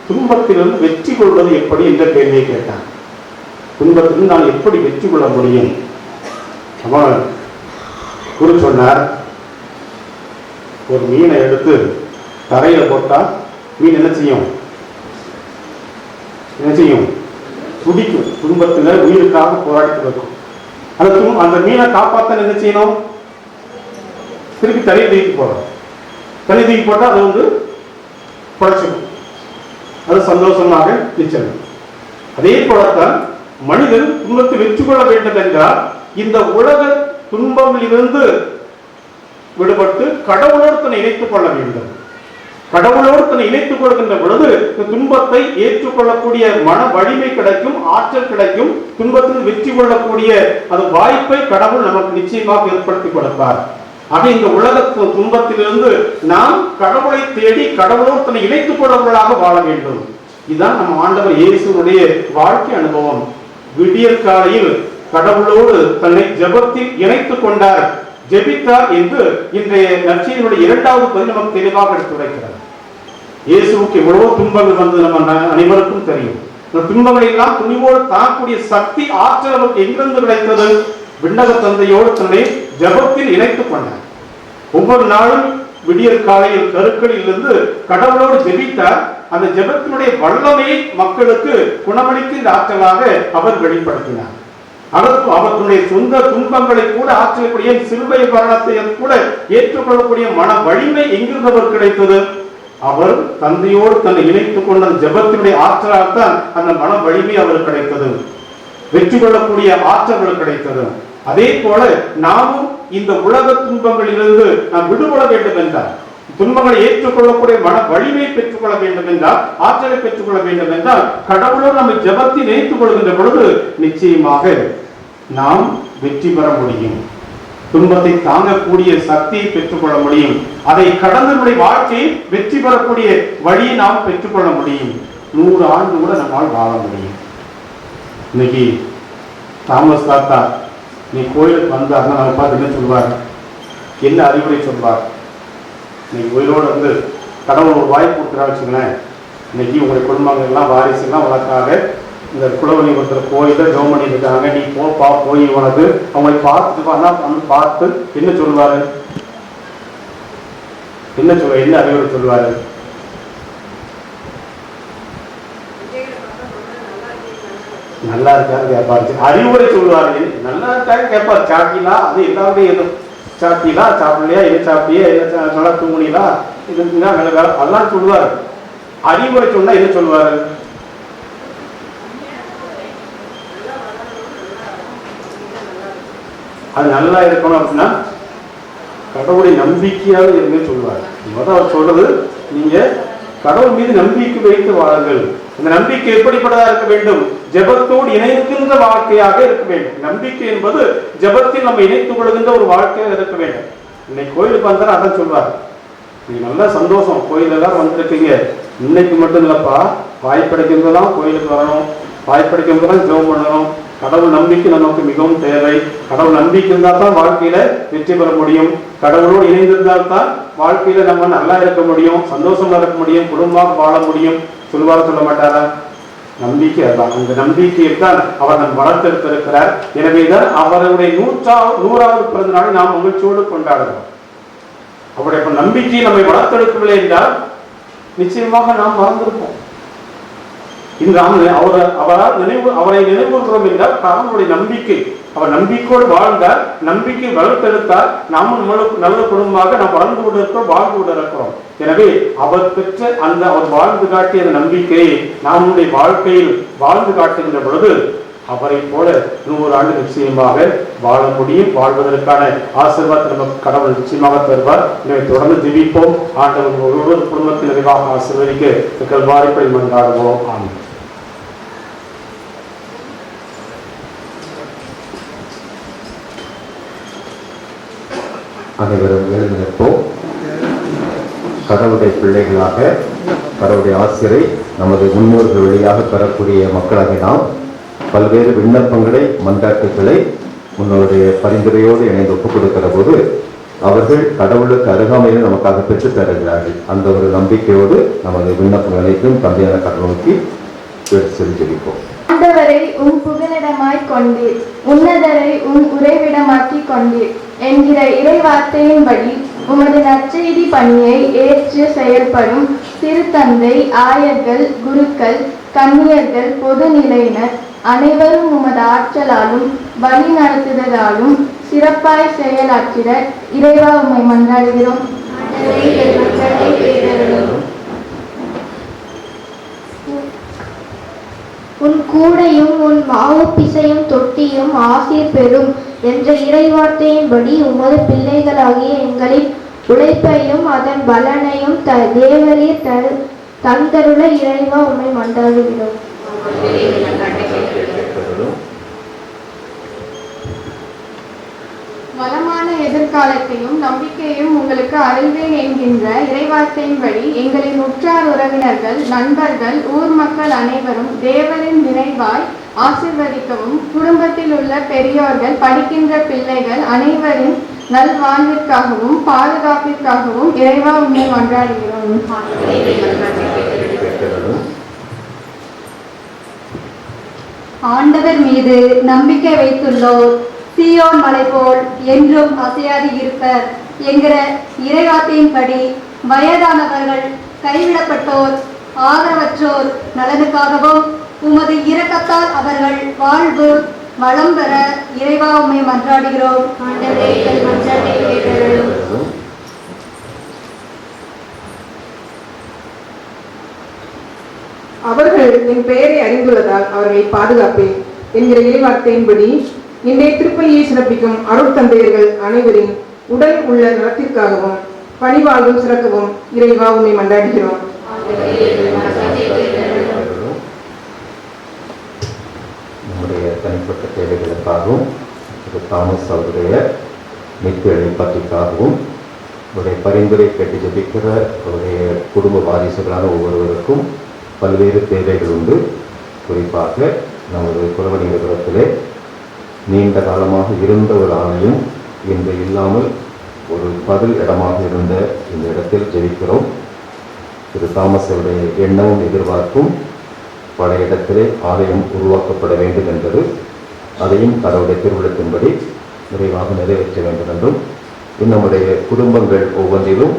Speaker 8: துன்பத்திலிருந்து வெற்றி கொள்வது எப்படி என்ற கேள்வியை கேட்டார். துன்பத்திலிருந்து நான் எப்படி வெற்றி கொள்ள முடியும்? அவன் குரு சொன்னார், ஒரு மீனை எடுத்து தரையில போட்டா மீன் என்ன செய்யும்? துடிக்கும். துன்பத்துல உயிருக்காக போராடிட்டு இருக்கும். அந்த மீனை காப்பாற்ற என்ன செய்யணும்? திருப்பி தரையை தூக்கி போடணும். தரையை தூக்கி போட்டா அது வந்து குறைச்சிடும். அது சந்தோஷமாக நிச்சயம். அதே போலத்தான் மனிதன் துன்பத்தை வெற்றி கொள்ள வேண்டும் என்றால் இந்த உலக துன்பங்களிலிருந்து விடுபட்டு கடவுளோடு தன்னை இணைத்துக் கொள்ள வேண்டும். கடவுளோடு தன்னை இணைத்துக் கொள்கின்ற பொழுது துன்பத்தை ஏற்றுக்கொள்ளக்கூடிய மன வலிமை கிடைக்கும், ஆற்றல் கிடைக்கும். துன்பத்தில் வெற்றி கொள்ளக்கூடிய அது வாய்ப்பை கடவுள் நமக்கு நிச்சயமாக ஏற்படுத்தி கொடுப்பார். ஆக இந்த உலக துன்பத்திலிருந்து நாம் கடவுளை தேடி கடவுளோடு தன்னை இணைத்துக் கொள்ளவர்களாக வாழ வேண்டும். இதுதான் நம்ம ஆண்டவர் இயேசுனுடைய வாழ்க்கை அனுபவம். விடியற் காலையில் கடவுளோடு தன்னை ஜெபத்தில் இணைத்துக் கொண்டார், ஜெபித்தார் என்று இன்றைய நற்செய்தியினுடைய 2வது பகுதி நமக்கு தெளிவாக எடுத்துரைக்கிறார். இயேசுவுக்கு எவ்வளவோ துன்பங்கள் வந்தது நம்ம அனைவருக்கும் தெரியும். இந்த துன்பங்களை எல்லாம் துணிவோடு தாக்கக்கூடிய சக்தி, ஆற்றல் அவருக்கு எங்கிருந்து கிடைத்தது? விண்ணக தந்தையோடு தன்னை ஜெபத்தில் இணைத்துக் கொண்டார். ஒவ்வொரு நாளும் விடியற் காலையில் கருக்களில் இருந்து கடவுளோடு ஜெபித்தார். அந்த ஜெபத்தினுடைய வல்லமையை மக்களுக்கு குணமளிக்கின்ற ஆற்றலாக அவர் வெளிப்படுத்தினார். அவர்களுடைய சொந்த துன்பங்களை கூட ஆற்றக்கூடிய சிலுவை மரணத்தை கூட ஏற்றுக்கொள்ளக்கூடிய மன வலிமை எங்கிருந்து அவர் கிடைத்தது? அவர் தந்தையோடு தன்னை இணைத்துக் கொண்ட ஜெபத்தினுடைய ஆற்றலால் தான் அந்த மன வலிமை அவர் கிடைத்தது, வெற்றி கொள்ளக்கூடிய ஆற்றல் கிடைத்தது. அதே போல நாமும் இந்த உலக துன்பங்களிலிருந்து நாம் விடுபட வேண்டும் என்றால், துன்பங்களை ஏற்றுக்கொள்ளக்கூடிய மன வலிமை பெற்றுக் கொள்ள வேண்டும் என்றால், ஆற்றலை பெற்றுக் கொள்ள வேண்டும் என்றால் கடவுளோடு நம்ம ஜெபத்தில் இணைத்துக் கொள்கின்ற பொழுது நிச்சயமாக நாம் வெற்றி பெற முடியும். துன்பத்தை தாங்கக்கூடிய சக்தியை பெற்றுக்கொள்ள முடியும். அதை கடந்தவருடைய வாழ்க்கையை வெற்றி பெறக்கூடிய வழியை நாம் பெற்றுக்கொள்ள முடியும். 100 ஆண்டு கூட நம்மால் வாழ முடியும். இன்னைக்கு தாமஸ் தாத்தா நீ கோயிலுக்கு வந்தாருன்னா நம்ம பார்த்து என்ன சொல்வார்? என்ன அறிவுரை சொல்வார்? இன்னைக்கு உயிரோடு வந்து கடவுள் ஒரு வாய்ப்பு கொடுக்குறா வச்சுங்களேன். இன்னைக்கு உங்களுடைய குடும்பங்கள் எல்லாம் வாரிசுலாம் உனக்காக இந்த குலவழி ஒருத்தர் கோயிலில் ஜெபம் பண்ணிட்டு இருக்காங்க, நீ போப்பா, போய் உனக்கு அவங்களை பார்த்துட்டு வந்து பார்த்து என்ன சொல்லுவாரு? என்ன அறிவுரை சொல்லுவாரு? நல்லா இருக்காரு கேட்பாரு. அறிவுரை சொல்லுவாரு. நல்லா இருக்காரு கேட்பாரு. சாப்பிட்டீங்களா? அது எல்லாருமே எதுவும் சாப்பிட்டீங்களா, சாப்பிடலையா, என்ன சாப்பிட்டியா, என்ன நல்லா தூங்குனீங்களா, இது அதெல்லாம் சொல்லுவாரு. அறிவுரை சொன்னா என்ன சொல்லுவாரு? அது நல்லா இருக்கணும் அப்படின்னா கடவுளுடைய நம்பிக்கையாக இருந்தே சொல்லுவார். முதல் அவர் சொல்றது, நீங்க கடவுள் மீது நம்பிக்கை வைத்து வாழுங்கள். இந்த நம்பிக்கை எப்படிப்பட்டதா இருக்க வேண்டும்? ஜெபத்தோடு இணைக்கின்ற வாழ்க்கையாக இருக்க வேண்டும். நம்பிக்கை என்பது ஜெபத்தில் நம்ம இணைத்துக் கொள்கின்ற ஒரு வாழ்க்கையாக இருக்க வேண்டும். இன்னைக்கு கோயிலுக்கு வந்தாலும் அதான் சொல்வார், நீங்க நல்லா சந்தோஷம், கோயில் எல்லாம் வந்துருக்கீங்க. இன்னைக்கு மட்டும் இல்லப்பா, வாய்ப்படைக்கிறதுலாம் கோயிலுக்கு வரணும், வாய்ப்படைக்கிறதுலாம் ஜெபம் பண்ணணும். கடவுள் நம்பிக்கை நமக்கு மிகவும் தேவை. கடவுள் நம்பிக்கை இருந்தால் தான் வாழ்க்கையில வெற்றி பெற முடியும். கடவுளோடு இணைந்திருந்தால் தான் வாழ்க்கையில நம்ம நல்லா இருக்க முடியும், சந்தோஷமா இருக்க முடியும், குடும்பமாக வாழ முடியும். சொல்லுவார சொல்ல மாட்டாரா? நம்பிக்கை அதான். அந்த நம்பிக்கையை தான் அவர் நம் வளர்த்தெடுத்திருக்கிறார். எனவேதான் அவருடைய 100வது பிறந்த நாளை நாம் மகிழ்ச்சியோடு கொண்டாடுறோம். அவருடைய நம்பிக்கையை நம்மை வளர்த்தெடுக்கவில்லை என்றால் நிச்சயமாக நாம் மறந்திருப்போம். இன்று அவரை நினைவுகிறோம் என்றால் அவருடைய நம்பிக்கை, அவர் நம்பிக்கையோடு வாழ்ந்தார், நம்பிக்கை வளர்த்தெடுத்தார். நாமும் நல்ல குடும்பமாக நாம் வளர்ந்து கொண்டு இருக்கிறோம், வாழ்ந்து கொண்டு இருக்கிறோம். எனவே அவர் பெற்ற அந்த அவர் வாழ்ந்து காட்டிய அந்த நம்பிக்கையை நம்முடைய வாழ்க்கையில் வாழ்ந்து காட்டுகின்ற பொழுது அவரை போல 100 ஆண்டு நிச்சயமாக வாழ முடியும். வாழ்வதற்கான ஆசீர்வாதத்தை நமக்கு கடவுள் நிச்சயமாக தருவார். எனவே தொடர்ந்து ஜெபிப்போம். ஆண்டவர் ஒவ்வொரு குடும்பத்தில் நிறைவாக ஆசீர்வதிக்க கல்வாரிப்பை மன்றாடுவோம். ஆமென்.
Speaker 6: அனைவரும் எழுந்து நிற்போம். கடவுளுடைய பிள்ளைகளாக கடவுளுடைய ஆசிரை நமது முன்னோர்கள் வழியாக பெறக்கூடிய மக்களாக நாம் பல்வேறு விண்ணப்பங்களை, மன்றாட்டுகளை முன்னோருடைய பரிந்துரையோடு இணைந்து ஒப்புக் கொடுக்கிற போது அவர்கள் கடவுளுக்கு அருகாமையில் நமக்காக பெற்றுத் தருகிறார்கள். அந்த ஒரு நம்பிக்கையோடு நமது விண்ணப்பங்களையும் தந்தையான கடவுளுக்கு செலுத்தி ஜெபிப்போம்.
Speaker 9: ஆண்டவரை உன் புகலிடமாய்க் கொண்டீர், உன்னதரை உன் உறைவிடமாக்கிக் கொண்டீர் என்கிற இறை வார்த்தையின்படி உமது நற்செய்தி பணியை ஏற்று செயல்படும் திருத்தந்தை, ஆயர்கள், குருக்கள், கன்னியர்கள், பொதுநிலையினர் அனைவரும் உமது ஆற்றலாலும் வழி நடத்துதலாலும் சிறப்பாய் செயலாற்றிட இறைவா உம்மை மன்றாடுகிறோம்.
Speaker 10: உன் கூடையும் உன் மாவு பிசையும் தொட்டியும் ஆசீர் பெறும் என்ற இறைவார்த்தையின்படி உமது பிள்ளைகளாகிய எங்களின் உழைப்பையும் அதன் பலனையும் தேவரீர் தந்தருள இறைவா உம்மை மன்றாடுகிறோம்.
Speaker 9: வளமான எதிர்காலத்தையும் நம்பிக்கையும் உங்களுக்கு அருள்வேன் என்கின்ற இறைவார்த்தையின்படி எங்களின் உற்றார் உறவினர்கள், நண்பர்கள், ஊர் மக்கள் அனைவரும் தேவரின் நினைவாய் ஆசிர்வதிக்கவும், குடும்பத்தில் உள்ள பெரியோர்கள், படிக்கின்ற பிள்ளைகள் அனைவரின் நல்வாழ்விற்காகவும் பாதுகாப்பிற்காகவும் இறைவா உம்மை மன்றாடுகிறோம்.
Speaker 7: ஆண்டவர் மீது நம்பிக்கை வைத்துள்ளோர் சீயோன் மலை போல் என்றும் அசையாது இருப்பர் என்கிற இறைவார்த்தையின்படி வயதானவர்கள், கைவிடப்பட்டோர், ஆதரவற்றோர் நலனுக்காகவும் உமது இரக்கத்தால் அவர்கள் வாழ்வு வளம் பெற இறைவா உம்மை மன்றாடுகிறோம்.
Speaker 11: அவர்கள் என் பெயரை அறிந்துள்ளதால் அவர்களை பாதுகாப்பேன் என்கிற இறைவார்த்தையின்படி இன்றைய திருப்பலியை சிறப்பிக்கும் அருள் தந்தையர்கள் அனைவரின் உடல் உள்ள நலத்திற்காகவும் பணிவாழ்வும் சிறக்கவும் இறைவா உம்மை மன்றாடுகிறோம்.
Speaker 6: நம்முடைய தனிப்பட்ட தேவைகளுக்காகவும் தாமஸ் அவருடைய மீட்பு எழுப்பாட்டிற்காகவும் அவருடைய பரிந்துரை கேட்டு ஜபிக்கிற அவருடைய குடும்ப வாரிசுகளான ஒவ்வொருவருக்கும் பல்வேறு தேவைகள் உண்டு. குறிப்பாக நமது குலவணிகபுரத்திலே நீண்ட காலமாக இருந்த ஒரு ஆலயம் இன்று இல்லாமல் ஒரு பதில் இடமாக இருந்த இந்த இடத்தில் ஜெபிக்கிறோம். திரு தாமஸ் அவருடைய எண்ணமும் எதிர்பார்ப்பும் பழைய இடத்திலே ஆலயம் உருவாக்கப்பட வேண்டும் என்பது, அதையும் கடவுளுடைய திருவிழத்தின்படி விரைவாக நிறைவேற்ற வேண்டும் என்றும், நம்முடைய குடும்பங்கள் ஒவ்வொன்றிலும்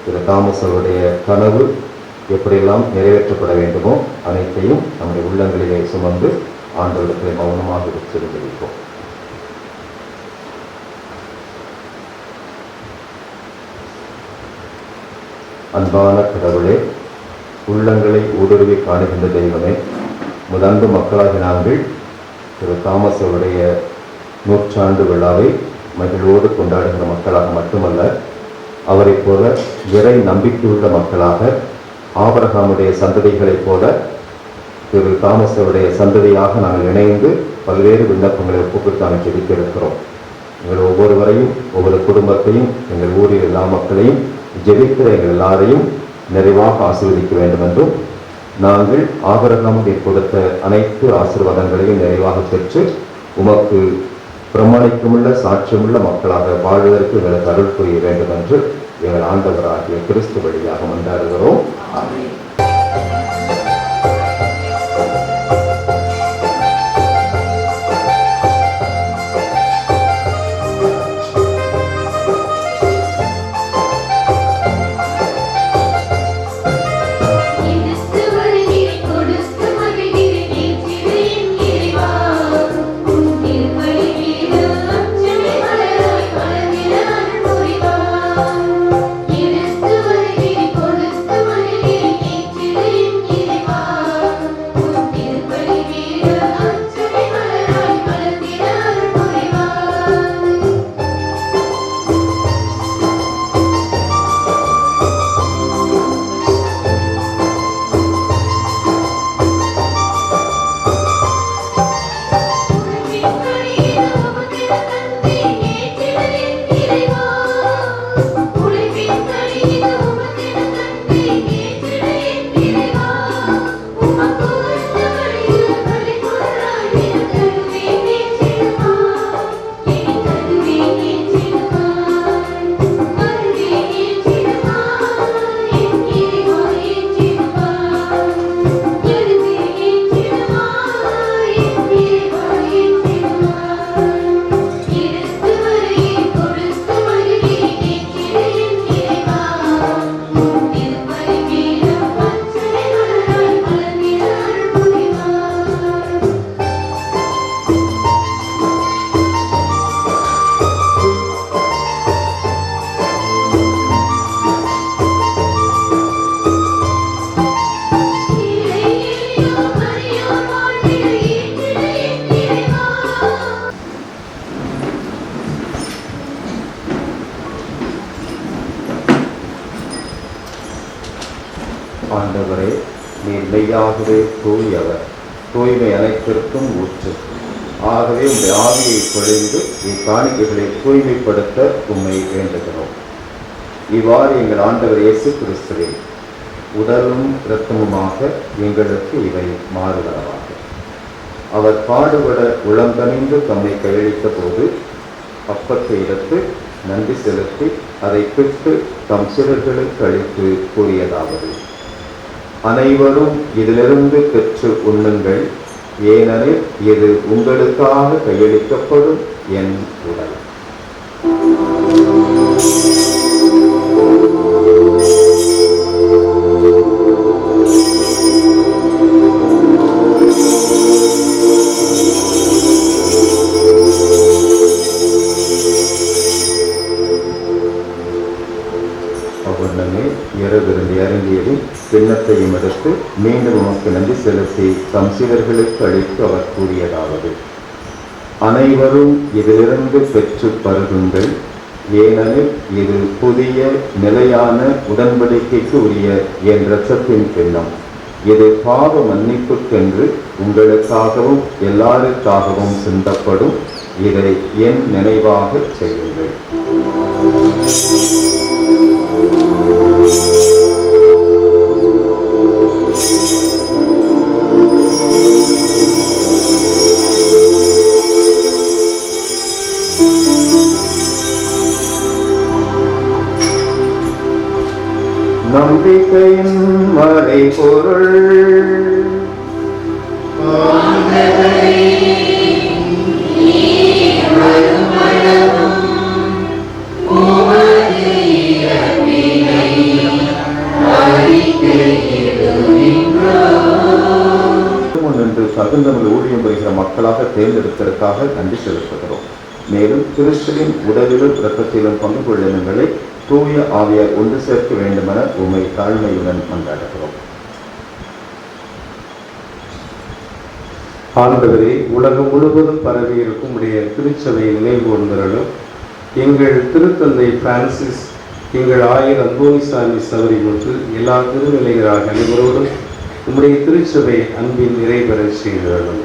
Speaker 6: திரு தாமஸ் அவருடைய கனவு எப்படியெல்லாம் நிறைவேற்றப்பட வேண்டுமோ அனைத்தையும் நம்முடைய உள்ளங்களிலே சுமந்து ஆண்டவரிடத்திலே மௌனமாக செலுத்தியிருப்போம். அன்பான கடவுளே, உள்ளங்களை ஊடுருவி காணுகின்ற தெய்வமே, முதன்பு மக்களாக நாங்கள் திரு தாமஸ் அவருடைய 100ஆண்டு விழாவை மகிழ்வோடு கொண்டாடுகிற மக்களாக மட்டுமல்ல, அவரை போல இறை நம்பிக்கையுள்ள மக்களாக ஆபிரகாமுடைய சந்ததிகளைப் போல திரு தாமஸ் அவருடைய சந்ததியாக நாங்கள் இணைந்து பல்வேறு விண்ணப்பங்களை ஒப்புக்கொடுத்து நாங்கள் ஜெபிக்க இருக்கிறோம். எங்கள் ஒவ்வொருவரையும், ஒவ்வொரு குடும்பத்தையும், எங்கள் ஊரில் எல்லா மக்களையும், ஜெபிக்கிற எங்கள் எல்லாரையும் நிறைவாக ஆசீர்வதிக்க வேண்டும் என்றும், நாங்கள் ஆபிரகாம் கொடுத்த அனைத்து ஆசீர்வாதங்களையும் நிறைவாக பெற்று உமக்கு பிரமாணிக்கமுள்ள சாட்சியமுள்ள மக்களாக வாழ்வதற்கு எங்களுக்கு அருள் புரிய வேண்டும் என்று எங்கள் ஆண்டவராகிய கிறிஸ்து வழியாக மன்றாடுகிறோம். ஆமென்.
Speaker 2: கொடுத்து மகிழ்கிறேன்
Speaker 6: ஆண்டவரே, நீர் மெய்யாகவே தூயவர், தூய்மை அனைத்திற்கும் ஊற்று. ஆகவே உடைய ஆவியை பொழிந்து இக்காணிக்கைகளை தூய்மைப்படுத்த உம்மை வேண்டுகிறோம். இவ்வாறு எங்கள் ஆண்டவர் இயேசு கிறிஸ்துவின் உடலும் இரத்தமுமாக எங்களுக்கு இவை மாறுவனவாக. அவர் பாடுபட உளங்கனிந்து தம்மை கையளித்த போது அப்பத்தை எடுத்து நன்றி செலுத்தி அதை பிட்டு தம் சிறர்களுக்கு அளித்து கூறியதாவது: அனைவரும் இதிலிருந்து பெற்று உண்ணுங்கள், ஏனெனில் இது உங்களுக்காக கையளிக்கப்படும் என் உடல். அவ்வண்ணமே இரவிருந்து இறங்கியது கிண்ணத்தையும் எடுத்து மீண்டும் உமக்கு நன்றி செலுத்தி தம் சீடர்களுக்கு அளித்து அவர் கூறியதாவது: அனைவரும் இதிலிருந்து பெற்று பருகுங்கள், ஏனெனில் இது புதிய நிலையான உடன்படிக்கைக்கு உரிய என் இரத்தத்தின் கிண்ணம். இது பாவ மன்னிப்புக்கென்று உங்களுக்காகவும் எல்லாருக்காகவும் சிந்தப்படும். இதை என் நினைவாக செய்யுங்கள். நம்பிக்கையின் மறைபொருள். என்று தகுந்தவர்கள் ஊழியம் பெறுகிற மக்களாக தேர்ந்தெடுப்பதற்காக நன்றி செலுத்துகிறோம். மேலும் கிறிஸ்துவின் உடலிலும் இரத்தத்திலும் பங்கு கொள்ளுங்களை தூய ஆவியார் ஒன்று சேர்க்க வேண்டுமென உம்மை தாழ்மையுடன் மன்றாடுகிறோம்.
Speaker 8: ஆண்டவரே, உலகம் முழுவதும் பரவி இருக்கும் உடைய திருச்சபையை நினைவு கூர்ந்தருளும். எங்கள் திருத்தந்தை பிரான்சிஸ், எங்கள் ஆயர் அந்தோனிசாமி சவரி முற்று எல்லா திருநிலைகளாக அனைவரோடும் உம்முடைய திருச்சபை அன்பின் நிறைவேற செய்தருளும்.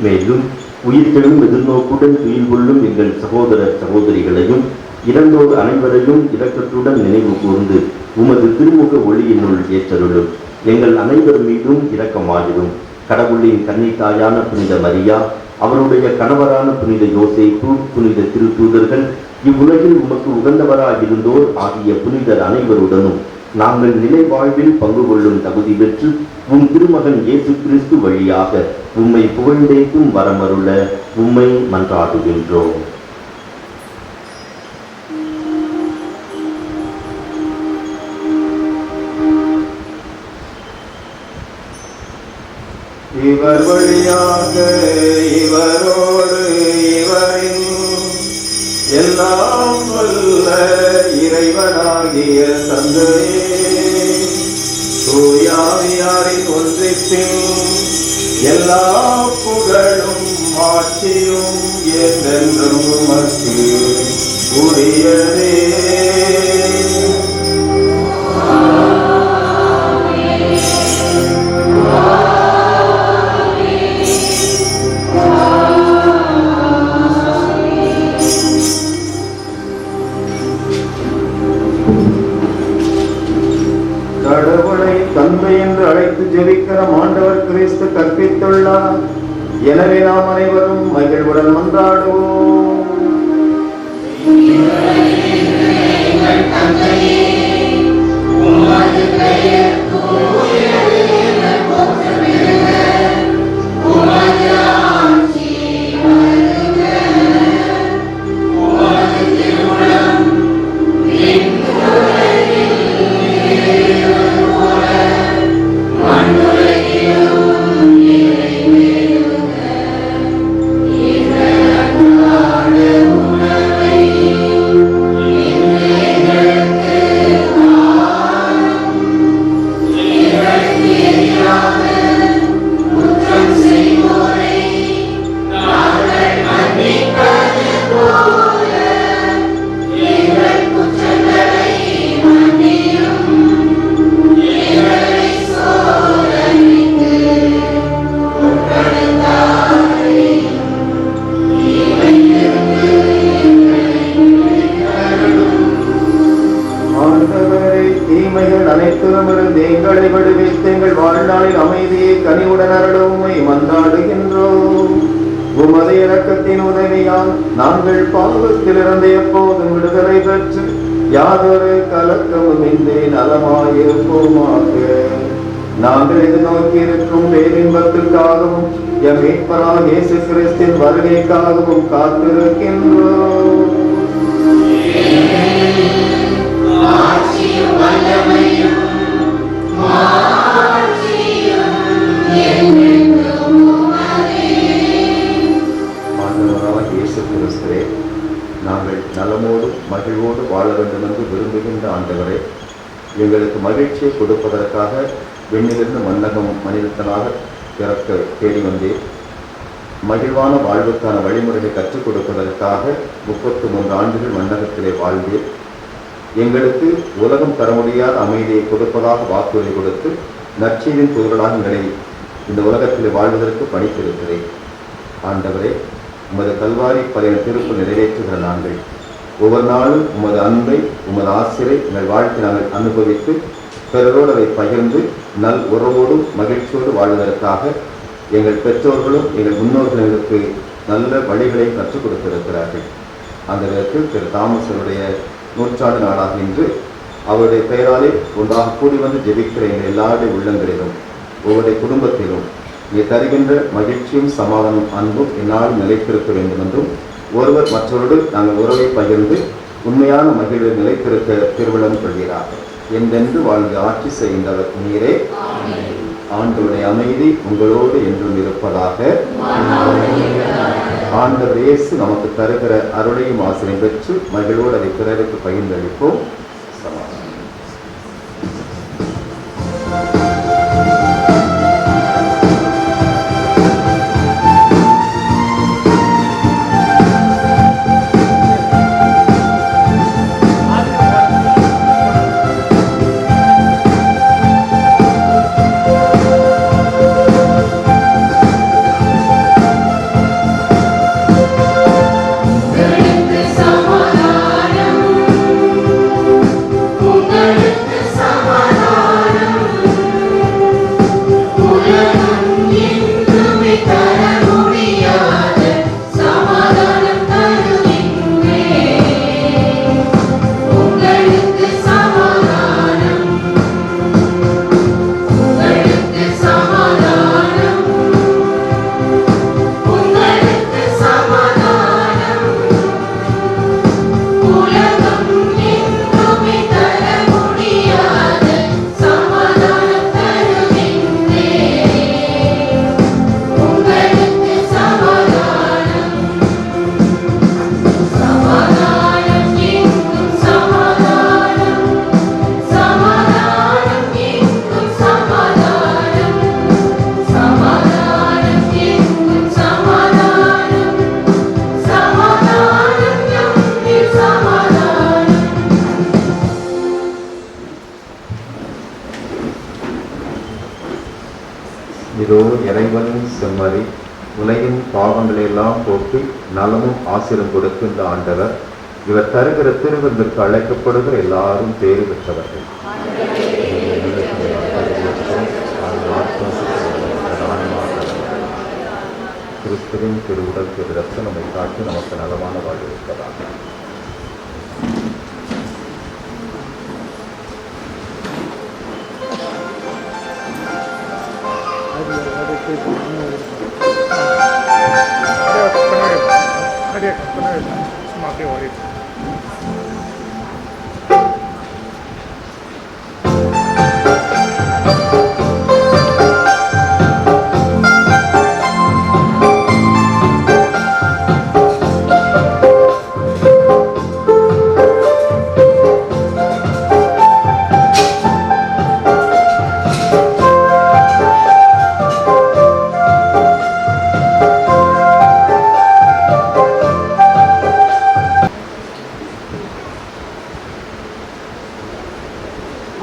Speaker 12: மேலும் உயிர்களும் எதிர்நோக்குடன் துயில் கொள்ளும் எங்கள் சகோதர சகோதரிகளையும் இறந்தோர் அனைவரையும் இரக்கத்துடன் நினைவு கூர்ந்து உமது திருமுக ஒளியினுள் ஏற்றருளும். எங்கள் அனைவர் மீதும் இரக்கமாயிரும். கடவுளின் கன்னித்தாயான புனித மரியா, அவருடைய கணவரான புனித யோசேப்பு, புனித திருத்தூதர்கள், இவ்வுலகில் உமக்கு உகந்தவராயிருந்தோர் ஆகிய புனிதர் அனைவருடனும் நாங்கள் நிலை வாழ்வில் பங்கு கொள்ளும் தகுதி பெற்று உம் திருமகன் இயேசு கிறிஸ்து வழியாக உம்மை புகழ்ந்தேக்கும் வரமருள உம்மை மன்றாடுகின்றோம்.
Speaker 4: இவர் வழியாக இவரோடு இவரின் எல்லாம் வல்ல இறைவனாகிய தந்தையே, தூயாவியாரின் ஒன்றிப்பின் எல்லா புகழும் ஆட்சியும் என்றென்றும் உமக்கு உரியதே. கடவுளை தந்தை என்று அழைத்து ஜெபிக்கிற ஆண்டவர் கிறிஸ்து கற்பித்துள்ளார். எனவே நாம் அனைவரும் மகிழ்வுடன் மன்றாடுவோம்.
Speaker 2: Yeah.
Speaker 4: குறித்த எங்கள் வாழ்நாளில் அமைதியை கனிவுடன் அருளுமை மன்றாடுகின்றோம். உமது இரக்கத்தின் உதவியால் நாங்கள் பாவத்திலிருந்து எப்போதும் விடுதலை பெற்று யாதொரு கலக்கமும் இன்றி நலமாயிருப்போமாக. நாங்கள் எதிர்நோக்கி இருக்கும் பேரின்பத்திற்காகவும் எம் மீட்பராகிய இயேசு கிறிஸ்தின் வருகைக்காகவும் காத்திருக்கின்றோம்.
Speaker 2: ஆட்சியும் வல்லமையும் மாட்சியும் என்றென்றும் உமதே.
Speaker 6: ஆண்டவராகிய இயேசு கிறிஸ்துவே, நாங்கள் நலமோடு மகிழ்வோடு வாழ வேண்டும் என்று விரும்புகின்ற ஆண்டவரே, எங்களுக்கு மகிழ்ச்சியை கொடுப்பதற்காக விண்ணிலிருந்து மன்னகம் மனிதத்தனாக பிறக்க தேடி வந்தேன். மகிழ்வான வாழ்வுக்கான வழிமுறைகளை கற்றுக் கொடுப்பதற்காக 33 ஆண்டுகள் மன்னகத்திலே வாழ்ந்தேன். எங்களுக்கு உலகம் தர முடியாத அமைதியை கொடுப்பதாக வாக்குறுதி கொடுத்து நற்செய்தியின் தூதர்களாக எங்களை இந்த உலகத்தில் வாழ்வதற்கு பணித்திருக்கிறேன். ஆண்டவரே, உமது கல்வாரி பழைய திருப்பு நிறைவேற்றுகிற நாங்கள் ஒவ்வொரு நாளும் உமது அன்பை உமது ஆசிரை எங்கள் வாழ்க்கை நாங்கள் அனுபவித்து பிறரோடு அதை பகிர்ந்து நல் உறவோடும் மகிழ்ச்சியோடு வாழ்வதற்காக எங்கள் பெற்றோர்களும் எங்கள் முன்னோர்களும் எங்களுக்கு நல்ல வழிகளை கற்றுக் கொடுத்திருக்கிறார்கள். அந்த விதத்தில் திரு தாமசருடைய 100ஆண்டு நாளாக இன்று அவருடைய பெயராலே ஒன்றாக கூடி வந்து ஜெபிக்கிற எங்கள் எல்லாருடைய உள்ளங்களிலும் ஒவ்வொரு குடும்பத்திலும் நீ தருகின்ற மகிழ்ச்சியும் சமாதானம் அன்பும் என்னால் நிலைத்திருக்க வேண்டும் என்றும் ஒருவர் மற்றவரோடு நாங்கள் உறவை பகிர்ந்து உண்மையான மகிழ்வை நிலைத்திருக்க திருவிழம் கொள்கிறார்கள். என்றென்று வாழ்ந்து ஆட்சி செய்கின்றவர் நீரே. ஆண்டவருடைய அமைதி உங்களோடு என்றும் இருப்பதாக. ஆண்டவர் இயேசு நமக்கு தருகிற அருளையும் ஆசிரியம் பெற்று மகிழ்வோடு அதை பிறருக்கு பகிர்ந்தளிப்போம். சமாதானம். இதோ இறைவனின் செம்மறி, உலகின் பாவங்களையெல்லாம் போக்கி நலமும் ஆசிரம் கொடுக்கின்ற ஆண்டவர். இவர் தருகிற திருவிருந்திற்கு அழைக்கப்படுகிற எல்லாரும் பேறு பெற்றவர்கள். கிறிஸ்துவின் திருவுடல் திரு ரத்தம் நம்மை காட்டி நமக்கு நலமான வாழ்வு இருப்பதாக.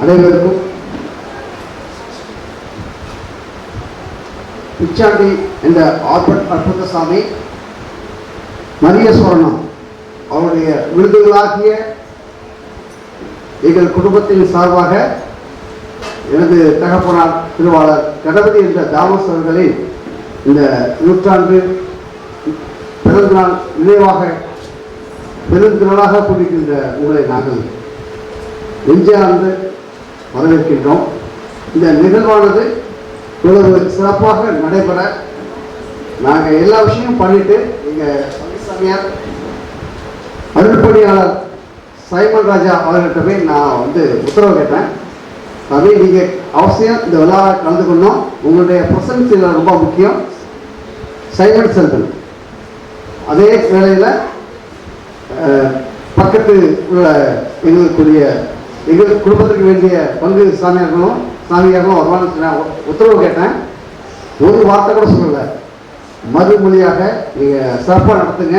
Speaker 1: அனைவருக்கும் பிச்சாண்டி என்ற ஆல்பர்ட் அற்புதசாமி, மரிய சோரணம் அவருடைய விருதுகளாகிய எங்கள் குடும்பத்தின் சார்பாக எனது தகப்பனார் திருவாளர் கணபதி என்ற தாமஸ் அவர்களின் இந்த நூற்றாண்டு பிறந்தநாள் நினைவாக பெருந்திரளாக கூடியிருக்கின்ற உங்களை நாங்கள் நெஞ்சார்ந்து வரவேற்கின்றோம். இந்த நிகழ்வானது இவ்வளவு சிறப்பாக நடைபெற நாங்கள் எல்லா விஷயமும் பண்ணிட்டு எங்கள் சாமியார் அருள்பணியாளர் சைமன் ராஜா அவர்கிட்ட போய் நான் உத்தரவு கேட்டேன். சாமி, நீங்கள் அவசியம் இந்த விழாவை கலந்து கொண்டோம், உங்களுடைய பிரசன்ஸ் இதில் ரொம்ப முக்கியம். சைமன் செல்வன் அதே வேளையில் பக்கத்து உள்ள எங்கள் குடும்பத்துக்கு வேண்டிய பங்கு சாமியார்களும் வருவான்னு நான் உத்தரவு கேட்டேன். ஒரு வார்த்தை கூட சொல்லலை. மறுமொழியாக நீங்கள் சிறப்பாக நடத்துங்க,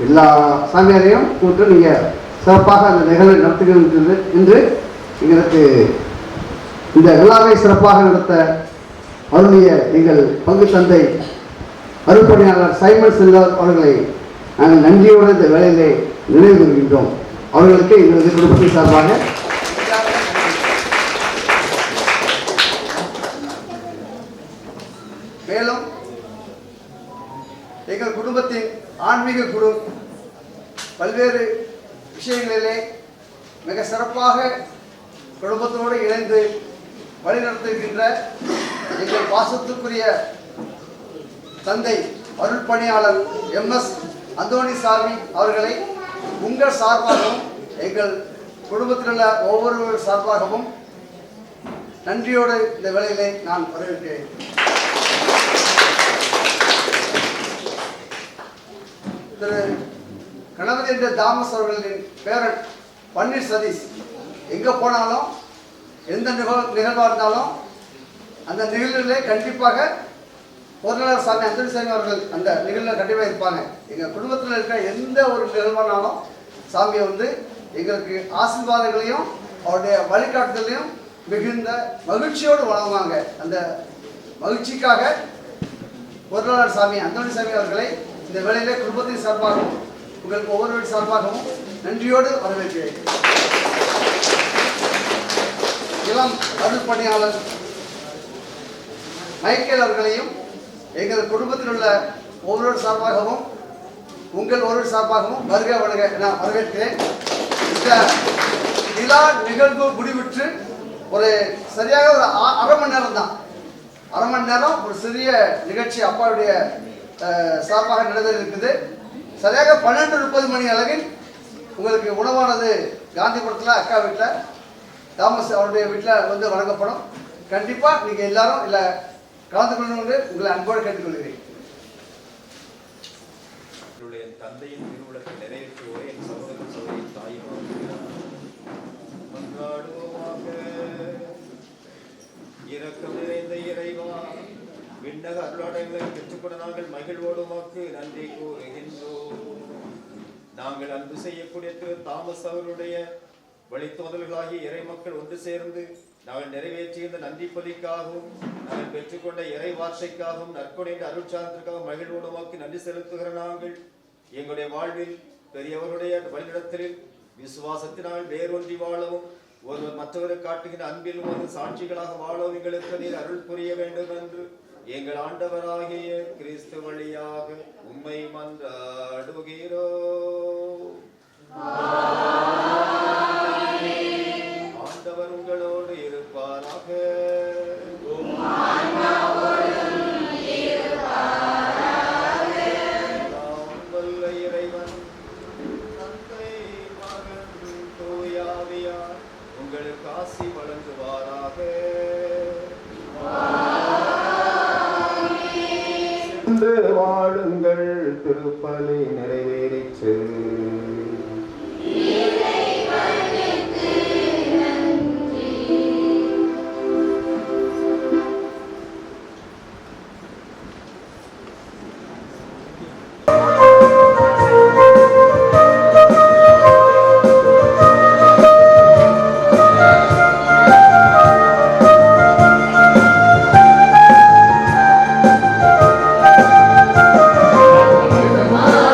Speaker 1: எல்லா சாமியாரையும் கூப்பிட்டு நீங்கள் சிறப்பாக அந்த நிகழ்வை நடத்துகிறது என்று எங்களுக்கு இந்த விழாவை சிறப்பாக நடத்த அருளிய எங்கள் பங்கு தந்தை அருள்பணியாளர் சைமன் செல்வர் அவர்களை நாங்கள் நன்றியோடு இந்த வேலையிலே நினைவு கூறுகின்றோம். அவர்களுக்கு எங்களது குடும்பத்தின் சார்பாக மேலும் எங்கள் குடும்பத்தின் ஆன்மீக குரு பல்வேறு விஷயங்களிலே மிக சிறப்பாக குடும்பத்தோடு இணைந்து வழிநடத்துகின்ற எங்கள் பாசத்துக்குரிய தந்தை அருள்பணியாளர் MS அந்தோணி சாமி அவர்களை உங்கள் சார்பாகவும் எங்கள் குடும்பத்தில் உள்ள ஒவ்வொரு சார்பாகவும் நன்றியோடு இந்த வேளையிலே நான் வரவேற்கிறேன். திரு கணபதி என்ற தாமஸ் அவர்களின் பேரன் பன்னீர் சதீஷ் எங்கே போனாலும் எந்த நிகழ்வாக இருந்தாலும் அந்த நிகழ்வுகளே கண்டிப்பாக பொருளாளர் சாமி அந்தோணி சாமி அவர்கள் அந்த நிகழ்வில் கண்டிப்பாக இருப்பாங்க. எங்கள் குடும்பத்தில் இருக்கிற எந்த ஒரு நிகழ்வானாலும் சாமியை எங்களுக்கு ஆசீர்வாதங்களையும் அவருடைய வழிகாட்டுதலையும் மிகுந்த மகிழ்ச்சியோடு வழங்குவாங்க. அந்த மகிழ்ச்சிக்காக பொருளாளர் சாமி அந்தோணி சாமி அவர்களை இந்த வேளையிலே குடும்பத்தின் சார்பாகவும் உங்களுக்கு ஒவ்வொருவரின் சார்பாகவும் நன்றியோடு வரவேற்கிறேன். இளம் அருள்பணியாளர் மைக்கேல் அவர்களையும் எங்கள் குடும்பத்தில் உள்ள ஒவ்வொரு சார்பாகவும் உங்கள் ஒவ்வொரு சார்பாகவும் வருக வணங்க நான் வரவேற்கிறேன். இந்த விழா நிகழ்வு முடிவுற்று ஒரு சரியாக ஒரு அரை மணி நேரம் தான், அரை மணி நேரம் ஒரு சிறிய நிகழ்ச்சி அப்பாவுடைய சார்பாக நடந்து இருக்குது. சரியாக 12:30 மணி அளவில் உங்களுக்கு உணவானது காந்திபுரத்தில் அக்கா வீட்டில் தாமஸ் அவருடைய வீட்டில் வழங்கப்படும். கண்டிப்பாக நீங்கள் எல்லாரும் இல்லை கலந்து கொள்ளணும்னு உங்களை அன்போடு கேட்டுக்கொள்கிறேன்.
Speaker 6: தந்தையின் திருவுலகை நிறைவேற்றுவோரே என் சகோதர சகோதரி தாயுமாக இரக்கம் நிறைந்த இறைவா, விண்ணக அருளாடங்களை பெற்றுக்கொண்ட நாங்கள் மகிழ்வோடுமாக்கு நன்றி கூறுகின்றோம். நாங்கள் அன்பு செய்யக்கூடிய திரு தாமஸ் அவருடைய வழித்தோதல்களாகிய இறை மக்கள் ஒன்று சேர்ந்து நாங்கள் நிறைவேற்றிய இந்த நன்றி பலிக்காகவும் நாங்கள் பெற்றுக்கொண்ட இறை வார்த்தைக்காகவும் நற்கொடை அருட்சாதத்திற்காகவும் மகிழ்வோடுமாக்கு நன்றி செலுத்துகிற நாங்கள் எங்களுடைய வாழ்வில் பெரியவருடைய வழிநடத்தலில் விசுவாசத்தினால் வேரொன்றி வாழவும் ஒருவர் மற்றவரை காட்டுகின்ற அன்பில் ஒரு சாட்சிகளாக வாழவும் எங்களுக்கு நீர் அருள் புரிய வேண்டும் என்று எங்கள் ஆண்டவராகிய கிறிஸ்து வழியாக உம்மை மன்றாடுகிறோம். ஆண்டவர் உங்களோடு இருப்பாராக. இறைவன் தந்தை மகன் தூயாவியார் உங்களுக்கு ஆசி வழங்குவாராக. வாழுங்கள், திருப்பலி நிறைவேறிற்று.
Speaker 2: Bye.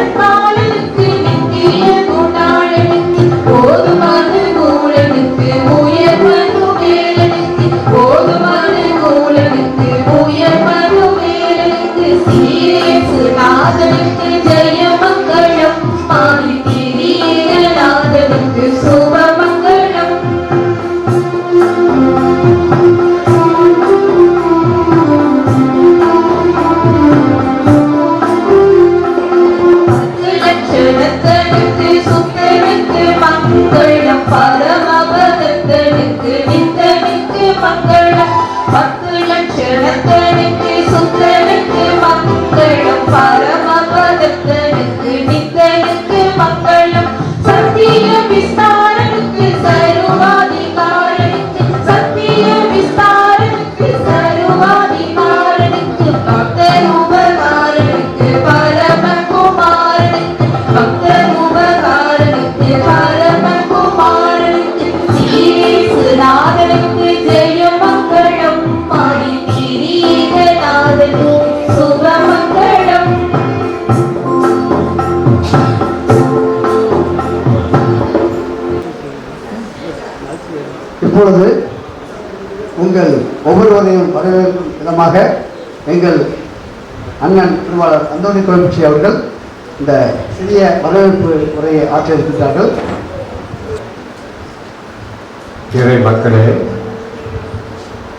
Speaker 2: எதற்காலனுக்கு நித்திய குணாளனுக்கு போதுமான கூலனுக்கு உயர் மனுவேலனுக்கு போதுமான கூலனுக்கு உயர் மனுவேலனுக்கு சீரேசு நாதனுக்கு ஜெய மங்களம் மாறி திரியநாதனுக்கு சுபமங்களம். லட்சணத்தனுக்கு சுத்தனுக்கு மங்களம் பரமபதத்தனுக்கு நித்தனுக்கு மங்களம். 10 லட்சணத்தனுக்கு சுத்தனுக்கு மங்களம் பரமபதத்தனுக்கு நித்தனுக்கு மங்களம். சத்திய விஸ்தாரனுக்கு சர்வாதிகாரனுக்கு சத்திய விஸ்தாரனுக்கு சர்வாதிகாரனுக்கு பக்தர் உபகாரனுக்கு பரமகுமாரனுக்கு பக்தர் உபகாரனுக்கு பரமகுமாரனுக்கு சீரேசுநாதனுக்கு ஜெய மங்களம் மாறி திரியநாதனுக்கு சுபமங்களம்.
Speaker 1: இப்பொழுது உங்கள் ஒவ்வொருவரையும் வரவேற்கும் விதமாக எங்கள் அண்ணன் திருவாளர் அந்தோணி கோவிச்சி அவர்கள் இந்த சிறிய வரவேற்பு உரையை ஆற்ற இருக்கின்றார்கள்.
Speaker 13: இறை மக்களே,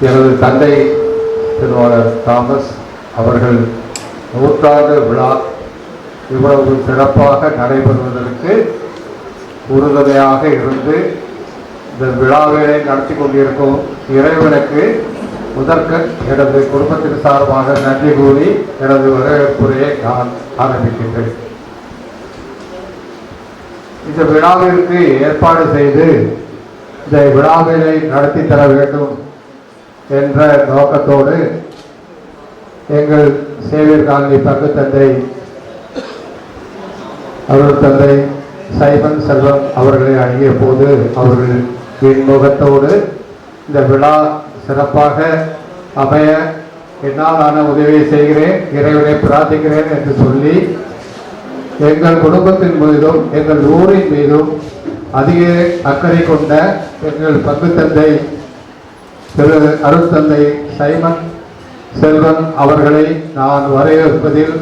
Speaker 13: எனது தந்தை திருவாளர் தாமஸ் அவர்கள் 100ஆண்டு விழா இவ்வளவு சிறப்பாக நடைபெறுவதற்கு உறுதுணையாக இருந்து இந்த விழாவினை நடத்தி கொண்டிருக்கும் இறைவனுக்கு முதற்க எனது குடும்பத்தின் சார்பாக நன்றி கூறி எனது வரவேற்புரையை நான் ஆரம்பிக்கின்றேன். இந்த விழாவிற்கு ஏற்பாடு செய்து இந்த விழாவினை நடத்தி தர வேண்டும் என்ற நோக்கத்தோடு எங்கள் சேவியர் காலனி பங்கு தந்தை அருள் தந்தை சைமன் செல்வம் அவர்களை அணுகிய போது அவர்கள் இன்முகத்தோடு இந்த விழா சிறப்பாக அமைய என்னால் உதவியை செய்கிறேன், இறைவனை பிரார்த்திக்கிறேன் என்று சொல்லி எங்கள் குடும்பத்தின் மீதும் எங்கள் ஊரின் மீதும் அதிக அக்கறை கொண்ட எங்கள் பங்கு தந்தை திரு அருள் தந்தை சைமன் செல்வன் அவர்களை நான் வரவேற்பதில்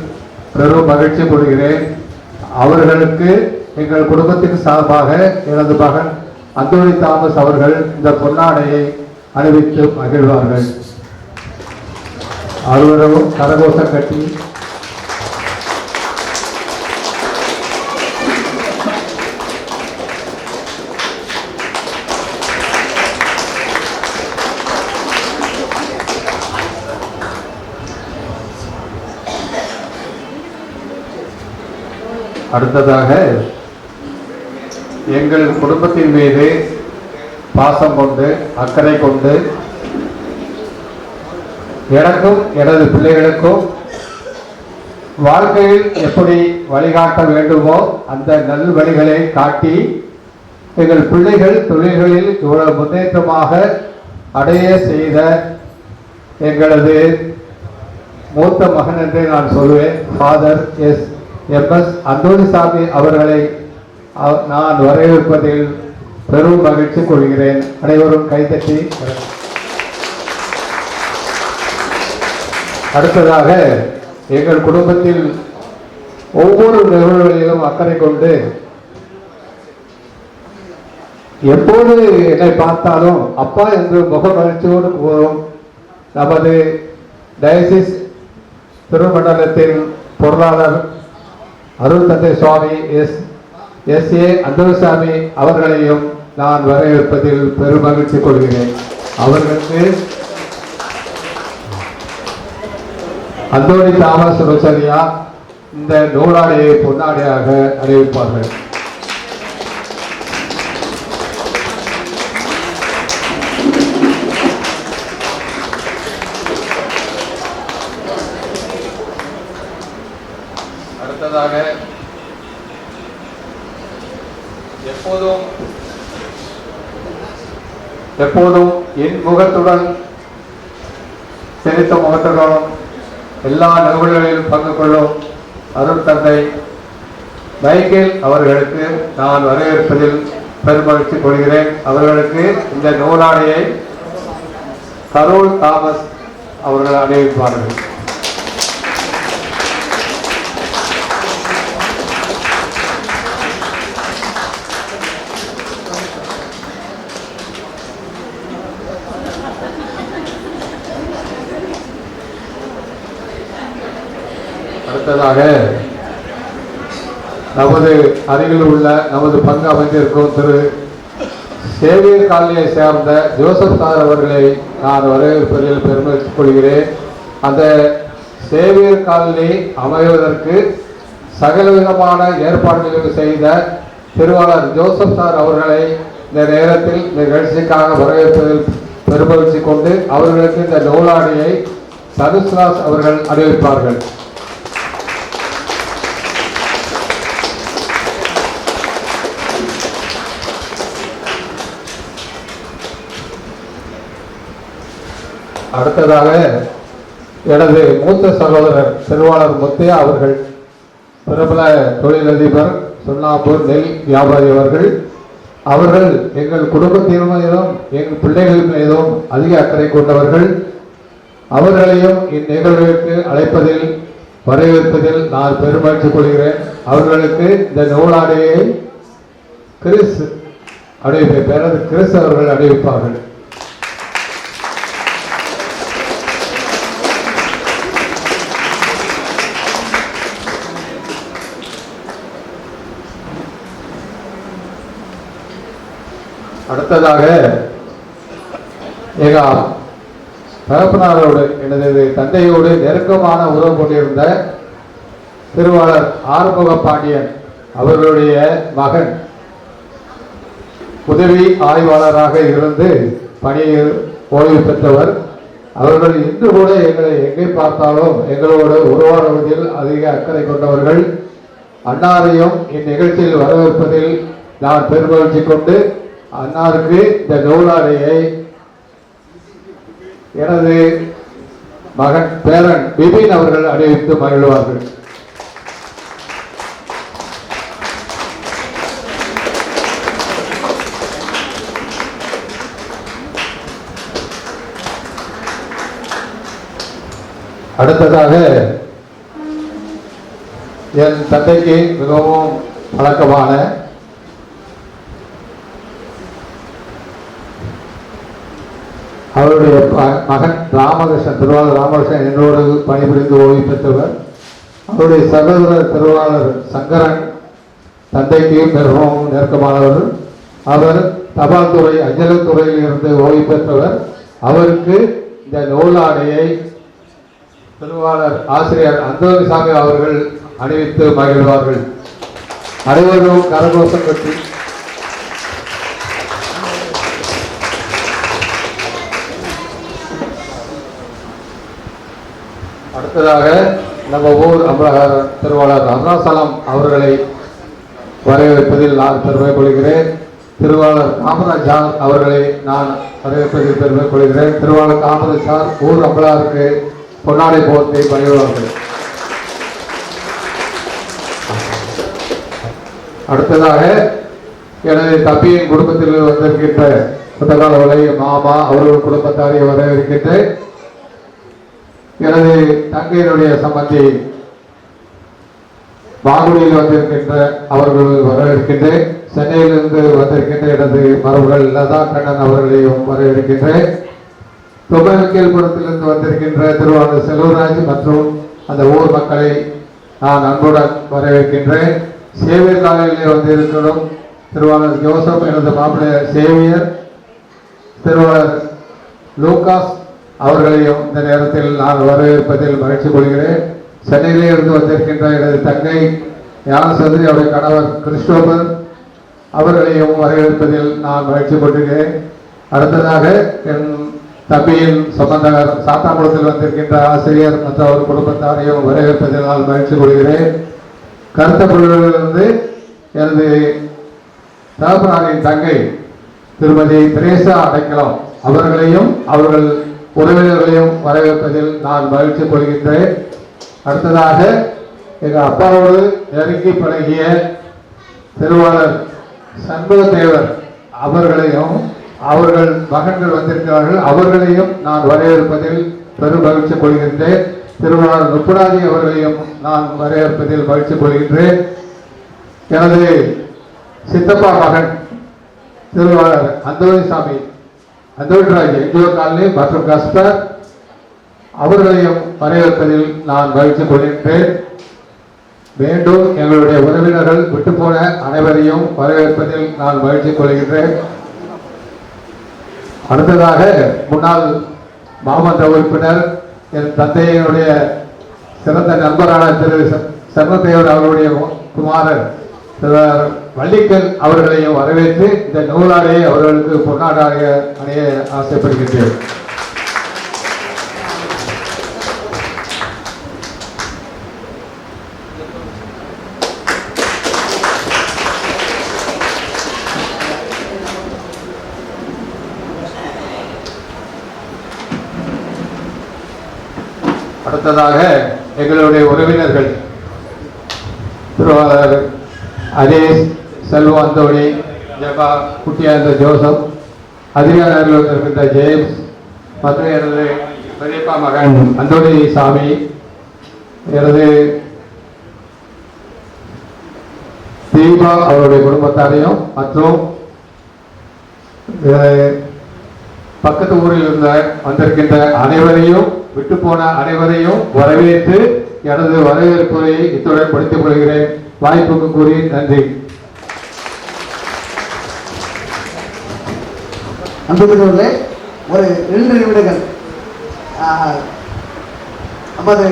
Speaker 13: பெரும் மகிழ்ச்சி கொள்கிறேன். அவர்களுக்கு எங்கள் குடும்பத்தின் சார்பாக எனது மகன் அந்தோணி தாமஸ் அவர்கள் இந்த பொன்னாடையை அணிவித்து மகிழ்வார்கள். அலுவலகம் கரகோஷம் கட்டி அடுத்ததாக எங்கள் குடும்பத்தின் மீது பாசம் கொண்டு அக்கறை கொண்டு எனக்கும் எனது பிள்ளைகளுக்கும் வாழ்க்கையில் எப்படி வழிகாட்ட வேண்டுமோ அந்த நல் வழிகளை காட்டி எங்கள் பிள்ளைகள் தொழில்களில் இவ்வளவு முன்னேற்றமாக அடைய செய்த எங்களது மூத்த மகன் என்று நான் சொல்வேன் ஃபாதர் எஸ் அந்தோணிசாமி அவர்களை நான் வரவேற்பதில் பெரும் மகிழ்ச்சி கொள்கிறேன். அனைவரும் கைதட்டி. அடுத்ததாக எங்கள் குடும்பத்தில் ஒவ்வொரு நிகழ்வுகளிலும் அக்கறை கொண்டு எப்போது என்னை பார்த்தாலும் அப்பா என்று முக மகிழ்ச்சியோடு கூறும் நமது டயசிஸ் திருமண்டலத்தின் பொருளாளர் அருள் தந்தை சுவாமி எஸ்.ஏ. அந்தோணிசாமி அவர்களையும் நான் வரவேற்பதில் பெரும் மகிழ்ச்சி கொள்கிறேன். அவர்களுக்கு அந்தோணி தாமஸ் ரோசரியா இந்த நூலாடையை பொன்னாடையாக அறிவிப்பார்கள். அடுத்ததாக எப்போதும் என் முகத்துடன் செழித்த முகத்துடன் எல்லா நிகழ்வுகளிலும் பங்கு கொள்ளும் அருள் தந்தை மைக்கேல் அவர்களுக்கு நான் வரவேற்பதில் பெருமகிழ்ச்சி கொள்கிறேன். அவர்களுக்கு இந்த நூலாடையை கரோல் தாமஸ் அவர்கள் அணிவிப்பார்கள். அடுத்ததாக நமது அருகில் உள்ள நமது பங்கு அமைந்திருக்கும் திரு சேவியர் காலனியை சேர்ந்த ஜோசப் சார் அவர்களை நான் வரவேற்பதில் பெருமகிழ்ச்சி கொள்கிறேன். அந்த சேவியர் காலனி அமைவதற்கு சகலவிதமான ஏற்பாடுகள் செய்த திருவாளர் ஜோசப் சார் அவர்களை இந்த நேரத்தில் இந்த நிகழ்ச்சிக்காக வரவேற்பதில் பெருமகிழ்ச்சி கொண்டு அவர்களுக்கு இந்த நூலாடியை சதுஸ்ராஸ் அவர்கள் அறிவிப்பார்கள். அடுத்ததாக எனது மூத்த சகோதரர் திருவாளர் முத்தையா அவர்கள், பிரபல தொழிலதிபர், சுண்ணாம்பூர் நெல் வியாபாரி அவர்கள் எங்கள் குடும்பத்தின் மீதும் எங்கள் பிள்ளைகள் மீதும் அதிக அக்கறை கொண்டவர்கள். அவர்களையும் இந்நிகழ்விற்கு அழைப்பதில் வரவேற்பதில் நான் பெருமகிழ்ச்சி கொள்கிறேன். அவர்களுக்கு இந்த நூலாடையை கிறிஸ் அவர்கள் அறிவிப்பார்கள். அடுத்ததாக எங்கள் தகப்பனாரோடு எனது தந்தையோடு நெருக்கமான உறவு கொண்டிருந்த திருவாளர் ஆறுமுக பாண்டியன் அவர்களுடைய மகன் உதவி ஆய்வாளராக இருந்து பணியில் ஓய்வு பெற்றவர். அவர்கள் இன்று கூட எங்களை எங்கே பார்த்தாலும் எங்களோடு உருவாடுவதில் அதிக அக்கறை கொண்டவர்கள். அன்னாரையும் இந்நிகழ்ச்சியில் வரவேற்பதில் நான் பெருமகிழ்ச்சி கொண்டு அன்னாருக்கு இந்த நூலாடையை எனது மகன் பேரன் பிபின் அவர்கள் அணிவித்து மகிழ்வார்கள். அடுத்ததாக என் தந்தைக்கு மிகவும் பழக்கமான அவருடைய மகன் ராமகிருஷ்ணன், திருவாளர் ராமகிருஷ்ணன் என்னோடு பணிபுரிந்து ஓய்வு பெற்றவர். அவருடைய சகோதரர் திருவாளர் சங்கரன் தந்தைக்கு மிகவும் நெருக்கமானவர். அவர் தபால் துறை அஞ்சல் துறையில் இருந்து ஓய்வு பெற்றவர். அவருக்கு இந்த நூலாடையை திருவாளர் ஆசிரியர் அந்தோனிசாமி அவர்கள் அணிவித்து மகிழ்வார்கள். அனைவரும் கரகோஷம் கட்டி அடுத்ததாக நம்ம ஊர் அமரகர் திருவாளர் அருணாசலம் அவர்களை வரவேற்பதில் நான் பெருமை கொள்கிறேன். திருவாளர் காமராஜார் அவர்களை நான் வரவேற்பதில் பெருமை கொள்கிறேன். திருவாளர் காமராஜார் ஊர் அம்பலாருக்கு பொன்னாடை போர்த்தி பணிவார்கள். அடுத்ததாக எனது தம்பியின் குடும்பத்தில் வந்திருக்கின்ற புத்தகால உலக மாமா அவர்கள் குடும்பத்தாரை வரவேற்கின்றேன். எனது தங்கையினுடைய சம்பந்தி வாகுடியில் வந்திருக்கின்ற அவர்கள் வரவேற்கின்றேன். சென்னையிலிருந்து வந்திருக்கின்ற எனது மரபுகள் லதா கண்ணன் அவர்களையும் வரவேற்கின்றேன். தொகைக்கேல்புரத்திலிருந்து வந்திருக்கின்ற திருவாளர் செல்வராஜ் மற்றும் அந்த ஊர் மக்களை நான் அன்புடன் வரவேற்கின்றேன். சேவியர் காலையிலே வந்திருக்கிறோம் திருவாளர் ஜோசப், எனது மாப்பிள்ளை சேவியர் திருவாளர் லூகாஸ் அவர்களையும் இந்த நேரத்தில் நான் வரவேற்பதில் மகிழ்ச்சி கொள்கிறேன். சென்னையிலே இருந்து வந்திருக்கின்ற எனது தங்கை ஞான சதுரி, அவருடைய கணவர் கிறிஸ்டோபர் அவர்களையும் வரவேற்பதில் நான் மகிழ்ச்சி கொள்கிறேன். அடுத்ததாக என் தம்பியின் சம்பந்தகர் சாத்தாங்குளத்தில் வந்திருக்கின்ற ஆசிரியர் மற்றும் அவர் குடும்பத்தாரையும் வரவேற்பதில் நான் மகிழ்ச்சி கொள்கிறேன். கருத்தப்பொருளிலிருந்து எனது தகப்பனாரின் தங்கை திருமதி திரேசா அடைக்கலம் அவர்களையும் அவர்கள் உறவினர்களையும் வரவேற்பதில் நான் மகிழ்ச்சி கொள்கின்றேன். அடுத்ததாக எங்கள் அப்பாவோடு நெருங்கி பழகிய திருவாளர் சண்முகத்தேவர் அவர்களையும் அவர்கள் மகன்கள் வந்திருக்கிறார்கள், அவர்களையும் நான் வரவேற்பதில் பெரும் மகிழ்ச்சி கொள்கின்றேன். திருவாளர் நுப்புராதி அவர்களையும் நான் வரவேற்பதில் மகிழ்ச்சி கொள்கின்றேன். எனது சித்தப்பா மகன் திருவாளர் அந்தோணிசாமி அந்தோணிராஜ் என்ஜிஓ காலனி மற்றும் கஸ்பர் அவர்களையும் வரவேற்பதில் நான் மகிழ்ச்சி கொள்கின்றேன். மீண்டும் எங்களுடைய உறவினர்கள் விட்டு போன அனைவரையும் வரவேற்பதில் நான் மகிழ்ச்சி கொள்கின்றேன். அடுத்ததாக முன்னாள் மாமன்ற உறுப்பினர் என் தந்தையினுடைய சிறந்த நண்பரான திரு சர்ணத்தேவர் அவருடைய குமாரர் வள்ளிக்கல் அவர்களையும் வரவேற்று இந்த நூலாடையை அவர்களுக்கு பொன்னாடாக அணிய ஆசைப்படுகின்றேன். அடுத்ததாக எங்களுடைய உறவினர்கள் திருவாளர் அஜேஷ், செல்வ அந்தோணி, ஜபா, குட்டியாந்த ஜோசப், அதிகாரிகள் இருக்கின்ற ஜேம்ஸ் மற்றும் எனது பெரியப்பா மகன் அந்தோணி சாமி, எனது தீபா அவருடைய குடும்பத்தாரையும் மற்றும் பக்கத்து ஊரில் இருந்த வந்திருக்கின்ற அனைவரையும் விட்டு போன அனைவரையும் வரவேற்று எனது வரவேற்புரை இத்துடன் படித்துக் கொள்கிறேன். வாய்ப்புக்கு கூறி நன்றி.
Speaker 1: அன்புக்குரியவர்களே, ஒரு 2 நிமிடங்கள் நமது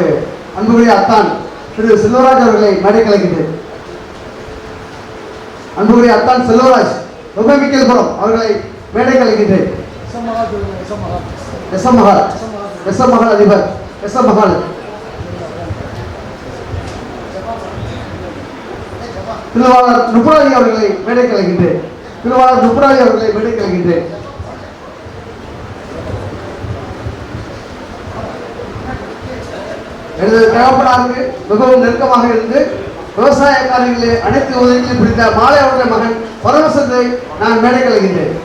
Speaker 1: அன்புக்குரிய அத்தான் திரு செல்வராஜ் அவர்களை மேடை கலைக்கின்றேன். அன்புக்குரிய அத்தான் செல்வராஜ் ருபமிக்கல்புரம் அவர்களை மேடை கலைக்கின்றேன். எஸ்எம்மஹால் அதிபர் எஸ்எம்மஹால் திருவாளர் நுப்புராதி அவர்களை மேடை கலைக்கின்றேன். திருவாளர் நுப்புராதி அவர்களை மேடை கலைக்கின்றேன். எனது தகப்பனாருக்கு மிகவும் நெருக்கமாக இருந்து விவசாய காரியங்களில் அனைத்து உதவிகளையும் பிடித்த மாலை அவருடைய மகன் பரமசத்தை நான் மேடை கலைக்கின்றேன்.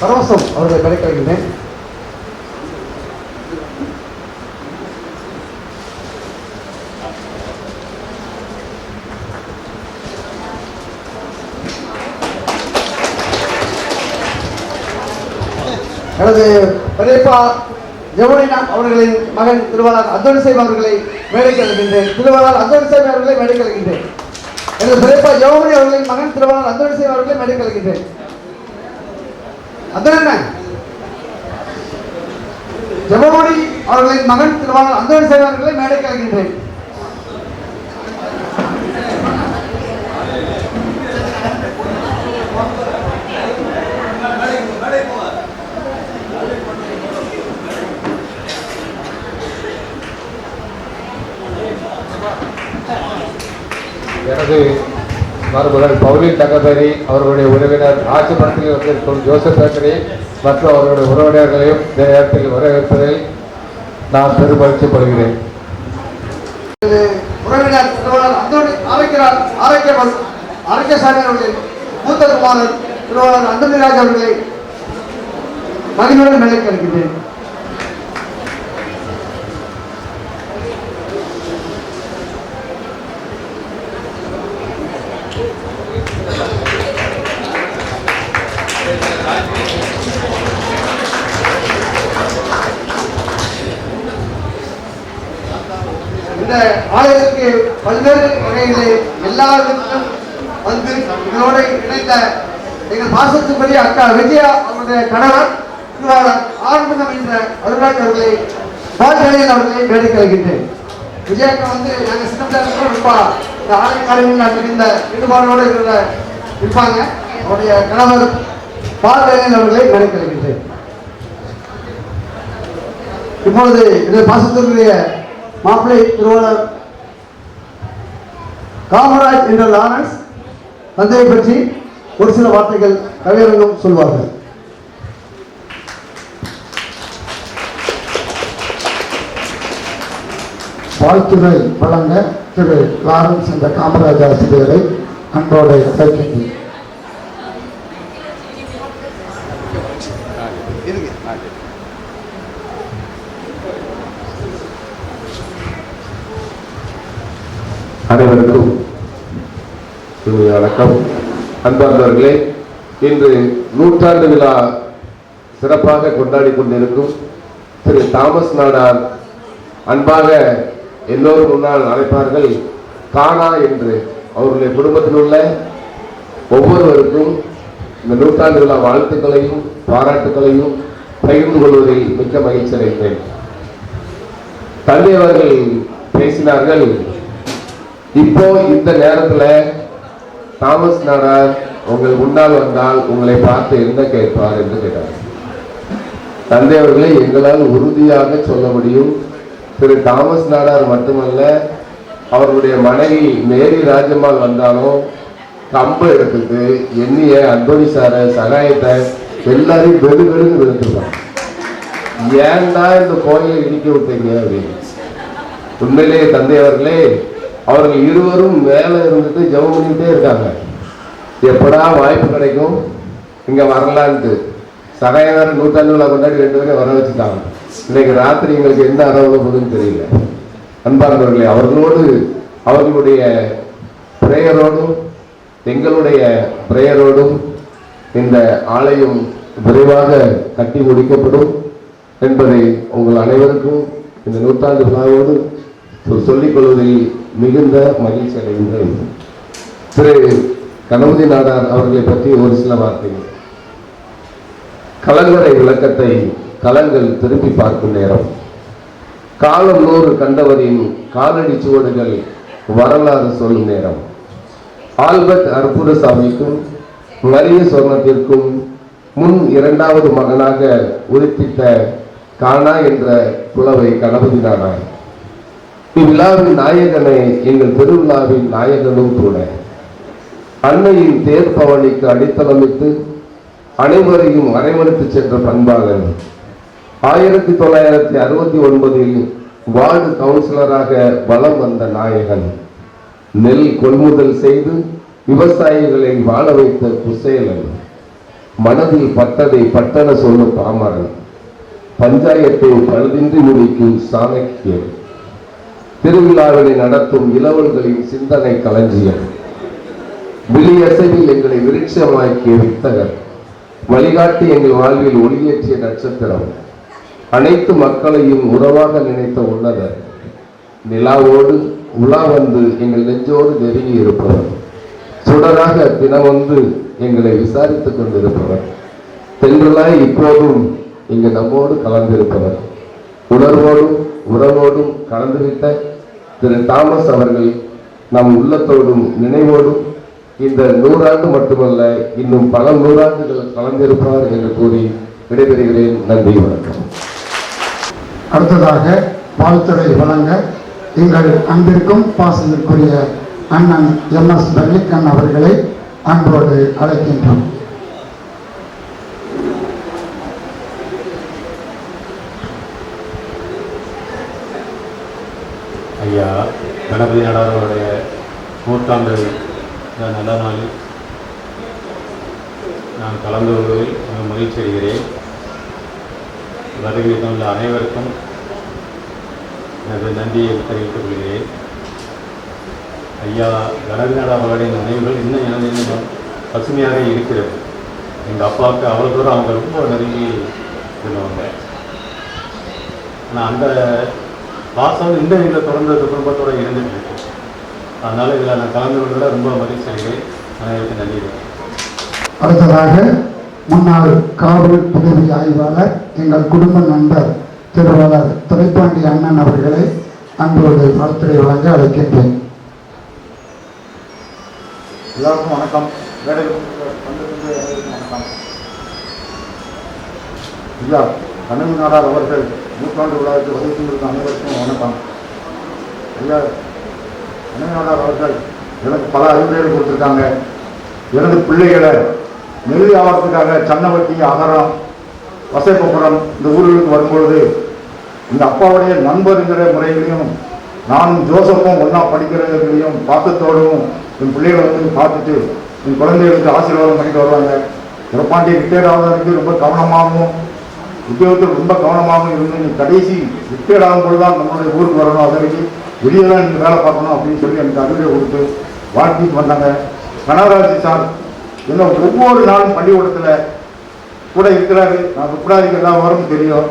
Speaker 1: பரவசம் அவர்களை மேடை கலைக்கின்றேன். எனது பெரியப்பா ஜெவனினா அவர்களின் மகன் திருவாளர் அந்தோணிசேம் அவர்களை மேடைக்கு அழைக்கின்றேன். திருவாளர் அந்தோணிசேம் அவர்களை மேடைக்கு அழைக்கின்றேன். எனது பெரியப்பா ஜெவமணி அவர்களின் மகன் திருவாளர் அந்தோணிசேம் அவர்களை மேடைக்கு அழைக்கின்றேன். அந்தோணி ஜெவமணி அவர்களின் மகன் திருவாளர் அந்தோணிசேம் அவர்களை மேடைக்கு அழைக்கின்றேன்.
Speaker 13: எனது மருமகள் பவுலின் தங்கபேரி அவர்களுடைய உறவினர் ஆட்சிமன்றத்தில் வந்திருக்கும் ஜோசப் பேட்டரி மற்றும் அவர்களுடைய உறவினர்களையும் இந்த நேரத்தில் வரவேற்பதில் நான் பெரும் மகிழ்ச்சி கொள்கிறேன்.
Speaker 1: உறவினர் திருவாளர் அந்தோணி ஆரோக்கியசாமி அவர்களின் மூத்த குமாரர் திருவாளர் அந்தோணிராஜ் அவர்களை மகிழ்வுடன் மேடைக்கு அழைக்கின்றேன். இந்த ஆலயத்திற்கு பல்வேறு வகைகளிலே எல்லாருக்கும் வந்து இதனோடு இணைந்த எங்கள் பாசத்துக்குரிய அக்கா விஜயா அவருடைய கணவர் திருவாளர் ஆறுமுகம் என்ற அருள்ராஜ் அவர்களை பால்கலையில் அவர்களை மேடைக்கு அழைக்கின்றேன். விஜயாக்கா வந்து நாங்கள் சின்னதாக இருப்பா இந்த ஆலய காரியங்கள் மிகுந்த ஈடுபாடோடு இருப்பாங்க. அவருடைய கணவர் பால்கலையில் அவர்களை மேடைக்கு அழைக்கின்றேன். இப்பொழுது இந்த பாசத்துக்குரிய மாப்பிள்ளை திருவாளர் காமராஜ் என்ற லாரன்ஸ் தந்தையை பற்றி ஒரு சில வார்த்தைகள் கவியரங்கம் சொல்வார்கள்.
Speaker 14: வாழ்த்துரை வழங்க திரு லாரன்ஸ் என்ற காமராஜ் ஆசிரியரை அன்போடு அழைக்கின்றேன்.
Speaker 15: அனைவருக்கும் வணக்கம். அன்பார்ந்தவர்களே, இன்று நூற்றாண்டு விழா சிறப்பாக கொண்டாடி கொண்டிருக்கும் திரு தாமஸ் நாடார் அன்பாக எல்லோரும் முன்னால் அழைப்பார்கள் கானா என்று அவர்களுடைய குடும்பத்தில் உள்ள ஒவ்வொருவருக்கும் இந்த நூற்றாண்டு விழா வாழ்த்துக்களையும் பாராட்டுகளையும் பகிர்ந்து கொள்வதில் மிக்க மகிழ்ச்சி அடைகிறேன். தந்தை அவர்கள் பேசினார்கள். இப்போ இந்த நேரத்தில் தாமஸ் நாடார் உங்கள் முன்னால் வந்தால் உங்களை பார்த்து என்ன கேட்பார் என்று கேட்டார். தந்தை அவர்களை எங்களால் உறுதியாக சொல்ல முடியும், திரு தாமஸ் நாடார் மட்டுமல்ல, அவர்களுடைய மனைவி மேரி ராஜம்மாள் வந்தாலும் கம்ப எடுத்துட்டு எண்ணிய அன்பொழி சார சகாயத்தை எல்லாரையும் வெடுவெடுன்னு விழுந்துருவாங்க. ஏன்டா இந்த கோயிலை இடிக்க விட்டீங்க அப்படின்னு. உண்மையிலேயே தந்தை அவர்களே, அவர்கள் இருவரும் மேலே இருந்துட்டு ஜெபம் பண்ணிக்கிட்டே இருக்காங்க, எப்படா வாய்ப்பு கிடைக்கும் இங்க வரலான்ட்டு. சகாயதார நூற்றாண்டு விழா கொண்டாடி 2 பேரை வர வச்சுட்டாங்க. இன்னைக்கு ராத்திரி எங்களுக்கு என்ன அரவணை போகுதுன்னு தெரியல. அன்பார்ந்தவர்களே, அவர்களோடு அவர்களுடைய பிரேயரோடும் எங்களுடைய பிரேயரோடும் இந்த ஆலயம் விரைவாக கட்டி முடிக்கப்படும் என்பதை உங்கள் அனைவருக்கும் இந்த நூற்றாண்டு விழாவோடு சொல்லிக் கொள்வதில் மிகுந்த மகிழ்ச்சி அடைகின்றேன். திரு கணபதி நாடார் அவர்களை பற்றி ஒரு சில வார்த்தைகள். கலங்கரை விளக்கத்தை கலங்கள் திருப்பி பார்க்கும் நேரம், காலம் 100 கண்டவரின் காலடி சுவடுகள் வரலாறு சொல்லும் நேரம், ஆல்பர்ட் அற்புதசாமிக்கும் மரிய சொர்ணத்திற்கும் முன் 2வது மகனாக உருத்திட்ட கானா என்ற புலவை கணபதி நாடார். இவ்விழாவின் நாயகனை எங்கள் திருவிழாவின் நாயகனும் கூட. அன்னையின் தேர்பவனிக்கு அடித்தளமிட்டு அனைவரையும் அரவணைத்து சென்ற பண்பாளன். 1969 வார்டு கவுன்சிலராக வலம் வந்த நாயகன். நெல் கொள்முதல் செய்து விவசாயிகளை வாழ வைத்த குசேலன். மனதில் பட்டதை பட்டன சொல்லும் பாமரன். பஞ்சாயத்தை பழுதின்றி முடிக்கும் சாணக்கியன். திருவிழாவினை நடத்தும் இளவல்களின் சிந்தனை களஞ்சியம். விழியசைவில் எங்களை விருட்சமாக்கிய வித்தகர். வழிகாட்டி எங்கள் வாழ்வில் ஒளியேற்றிய நட்சத்திரம். அனைத்து மக்களையும் உறவாக நினைத்த உன்னதர். நிலாவோடு உலா வந்து எங்கள் நெஞ்சோடு நெருங்கி இருப்பவர். சுடராக தினமொன்று எங்களை விசாரித்துக் கொண்டிருப்பவர். தென்றலாய் இப்போதும் இங்கு நம்மோடு கலந்திருப்பவர். உணர்வோடும் உறவோடும் கலந்துவிட்ட திரு தாமஸ் அவர்கள் நம் உள்ளத்தோடும் நினைவோடும் இந்த 100 ஆண்டு மட்டுமல்ல, இன்னும் பல 100 ஆண்டுகள் கலந்திருப்பார் என்று கூறி விடைபெறுகிறேன். நன்றி, வணக்கம்.
Speaker 14: அடுத்ததாக வாழ்த்துரை வழங்க எங்கள் அன்பிற்கும் பாசத்திற்குரிய அண்ணன் MS வெள்ளிக்கண் அவர்களை அன்போடு அழைக்கின்றோம்.
Speaker 16: ஐயா கணபதி நாடாரோடைய 100ஆண்டு நல்ல நாளில் நான் கலந்து கொள்வதில் மிக மகிழ்ச்சி அடைகிறேன். வருகை தந்த அனைவருக்கும் எனது நன்றியை தெரிவித்துக் கொள்கிறேன். ஐயா கணபதி நாடார் அவர்களின் நினைவுகள் இன்னும் எனது இன்னும் பசுமையாக இருக்கிறது. எங்கள் அப்பாவுக்கு அவ்வளோ தூரம் அவங்க ரொம்ப நெருங்கி இருந்தவங்க. ஆனால் அந்த பாசம் இந்த வீட்டில் தொடர்ந்து குடும்பத்தோடு இருந்துட்டு இருக்கு. அதனால் இதில் நான் கலந்து கொண்டதில் ரொம்ப மகிழ்ச்சி அடைகிறேன். அனைவருக்கும் நன்றி.
Speaker 14: அடுத்ததாக முன்னாள் காவல் உதவி ஆய்வாளர் எங்கள் குடும்ப நண்பர் திருவாளர் துரைப்பாண்டி அண்ணன் அவர்களை அன்போடு வாழ்த்துரை வழங்க அழைக்கின்றேன்.
Speaker 17: எல்லாருக்கும் வணக்கம். வணக்கம். ஐயா கணபதி நாடார் அவர்கள் 100ஆண்டு விழாவுக்கு உதவி செய்திருக்க அனைவருக்கும் வணக்கம். ஐயா கணபதி நாடார் அவர்கள் எனக்கு பல அறிவுரைகள் கொடுத்துருக்காங்க. எனது பிள்ளைகளை நெல் ஆவறதுக்காக சன்னவட்டி, அகரம், வசைப்பப்புறம் இந்த ஊர்களுக்கு வரும்பொழுது இந்த அப்பாவுடைய நண்பருங்கிற முறையிலையும் நானும் ஜோசப்பும் ஒன்றா படிக்கிறதுலையும் பாசத்தோடும் என் பிள்ளைகளை வந்து பார்த்துட்டு என் குழந்தைகளுக்கு ஆசீர்வாதம் பண்ணிட்டு வருவாங்க. துரப்பாண்டி ரிட்டையர்ட் ஆகிறதுக்கு ரொம்ப கவனமாகவும் உத்தியோகத்தில் ரொம்ப கவனமாகவும் இருந்து நீ கடைசி ரிட்டையர்ட் ஆகும்போது தான் நம்மளுடைய ஊருக்கு வரணும், அதை வரைக்கும் வெளியே தான் நீங்கள் வேலை பார்க்கணும் அப்படின்னு சொல்லி எனக்கு அறிவுரை கொடுத்து வாழ்த்திட்டு வந்தாங்க. கனகராஜ் சார் என்ன ஒவ்வொரு நாளும் பள்ளிக்கூடத்தில் கூட இருக்கிறாரு. நான் கூடாதுக்கு எல்லா வரும் தெரியும்.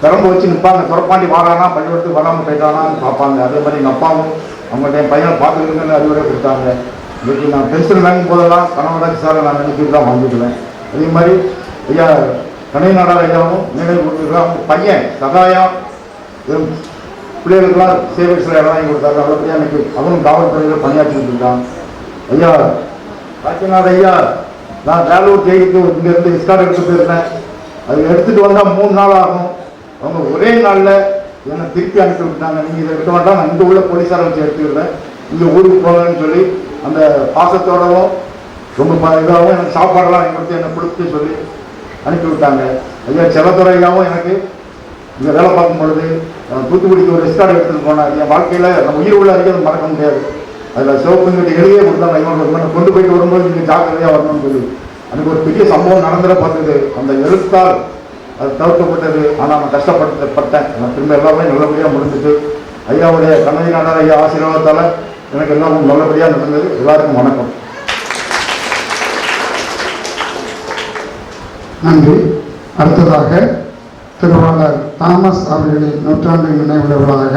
Speaker 17: திறம்பு வச்சு நிற்பாங்க. துறப்பாண்டி வாரானா பள்ளிக்கூடத்துக்கு வராமல் போயிட்டானான்னு பார்ப்பாங்க. அதே மாதிரி எங்கள் அப்பாவும் அவங்கள்ட்ட என் பையனை பார்த்துருக்குன்னு அறிவுரை கொடுத்தாங்க. இன்னைக்கு நான் பென்சில் வாங்கும் போதெல்லாம் கனகராஜ் சாரை நான் நினைக்கிட்டு தான் வாங்கிக்குவேன். அதே மாதிரி ஐயா கனைநாடார் ஐயாவும் நினைவு கொடுத்துருக்காங்க. அவங்க பையன் சகாயம் பிள்ளைகளுக்கெல்லாம் சேவைஸில் இடம் வாங்கி கொடுத்தாரு. நல்லபடியாக எனக்கு அவனும் காவல்துறையில் பணியாற்றிட்டு இருக்கான். ஐயா காக்கிநாத் ஐயா, நான் வேலூர் ஜெயிலுக்கு இங்கேருந்து இஸ்கார்ட் எடுத்து போயிருந்தேன். அது எடுத்துகிட்டு வந்தால் 3 நாள் ஆகும். அவங்க ஒரே நாளில் என்னை திருப்பி அனுப்பி விட்டாங்க. நீங்கள் இதை எடுக்க மாட்டா, நான் இங்கே உள்ள போலீஸாரை வச்சு எடுத்துக்கிறேன், இங்கே ஊருக்கு போகலன்னு சொல்லி அந்த பாசத்தோடவும் ரொம்ப இதாகவும் எனக்கு சாப்பாடெல்லாம் என்னை கொடுத்து சொல்லி அனுப்பி விட்டாங்க. ஐயா செல்லத்துறை ஐயாவும் எனக்கு இங்கே வேலை பார்க்கும் பொழுது தூத்துக்குடிக்கு ஒரு எஸ்கார்டு எடுத்துகிட்டு போனார். என் வாழ்க்கையில் நம்ம உயிர் உள்ள அறிக்கை மறக்க முடியாது. அதில் சிவப்புங்கிட்ட எழுதியே கொடுத்தாங்க. இவங்க கொண்டு போயிட்டு வரும்போது நீங்கள் ஜாக்கிரதையாக வரணும்னு சொல்லி எனக்கு ஒரு பெரிய சம்பவம் நடந்துட பார்த்தது. அந்த எழுத்தால் அது தவிர்க்கப்பட்டது. ஆனால் நான் கஷ்டப்பட்டேன். நான் திரும்ப எல்லாமே நல்லபடியாக முடிஞ்சுட்டு ஐயாவுடைய கண்ணகிநாதர் ஐயா ஆசீர்வாதத்தால் எனக்கு எல்லாம் நல்லபடியாக நடந்தது. எல்லாருக்கும் வணக்கம்.
Speaker 14: நன்றி. அடுத்ததாக திருவாளர் தாமஸ் அவர்களின் நூற்றாண்டு நினைவு விழாவாக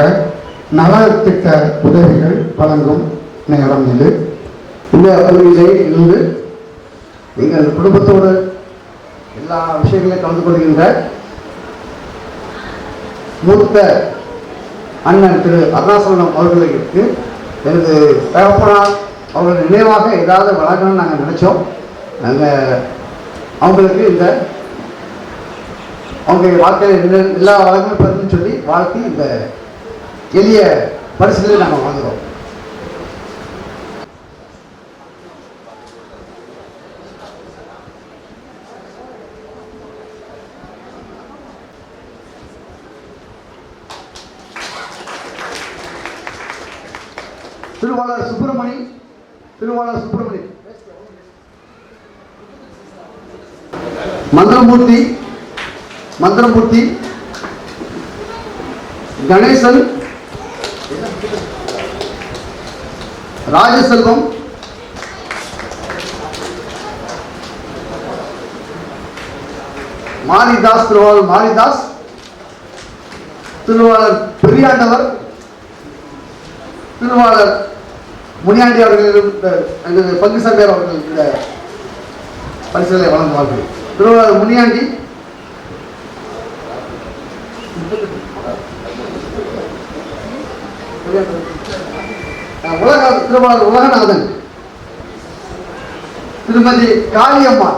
Speaker 14: நலத்திட்ட உதவிகள் வழங்கும் நேரம் இது.
Speaker 1: இந்த பகுதியிலே இருந்து எங்கள் குடும்பத்தோடு எல்லா விஷயங்களையும் கலந்து கொள்கின்ற மூத்த அண்ணன் திரு அருணாசலம் அவர்களுக்கு எனது தகப்பனார் அவர்கள் நினைவாக ஏதாவது வழங்கணும்னு நாங்கள் நினச்சோம். நாங்கள் அவங்களுக்கு இந்த அவங்க வாழ்க்கையில் எல்லா வளங்களும் பெறுன்னு சொல்லி வாழ்த்தி இந்த எளிய பரிசுகளை நாங்கள் வாங்குகிறோம். திருவாளர் சுப்பிரமணி மந்திரமூர்த்தி கணேசன், ராஜசெல்வம், மாரிதாஸ், திருவாளர் மாரிதாஸ், திருவாளர் பெரியாண்டவர், திருவாளர் முனியாண்டி அவர்கள் பங்கு சங்கர் அவர்கள் இந்த பரிசுகளை வழங்குவார்கள். திருவாளர் முனியாண்டி, திருவாளர் உலகநாதன், திருமதி காளியம்மா,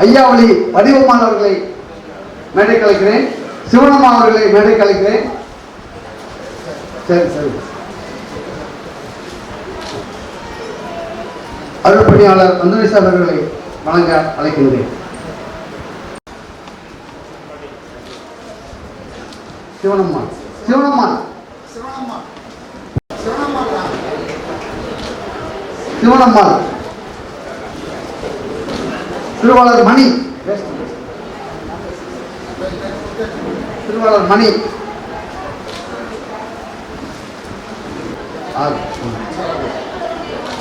Speaker 1: ஐயாவளி வடிவமானவர்களை மேடை கலைக்கிறேன். சிவனம்மா அவர்களை மேடை கலைக்கிறேன். சரி அருள்பணியாளர் அந்தோனிசா அவர்களை வழங்க அழைக்கின்றேன். சிவனம்மா திருவாளர் மணி,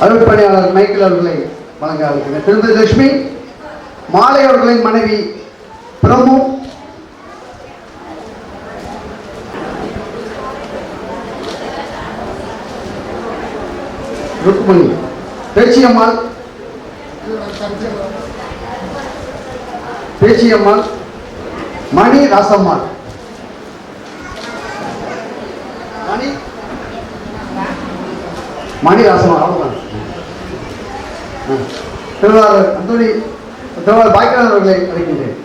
Speaker 1: அருள்பணியாளர் மைக்கேல் அவர்களை வழங்க அழைக்கிறேன். திருமதி லட்சுமி மாலை அவர்களின் மனைவி பிரமு, ருக்மணி, பேச்சியம்மாள், மணி ராசம்மாள், அவ்வளவுதான். திருவாளர் அந்தோனி, திருவாளர் பாய்க்கநாதன் அவர்களை அழைக்கின்றேன்.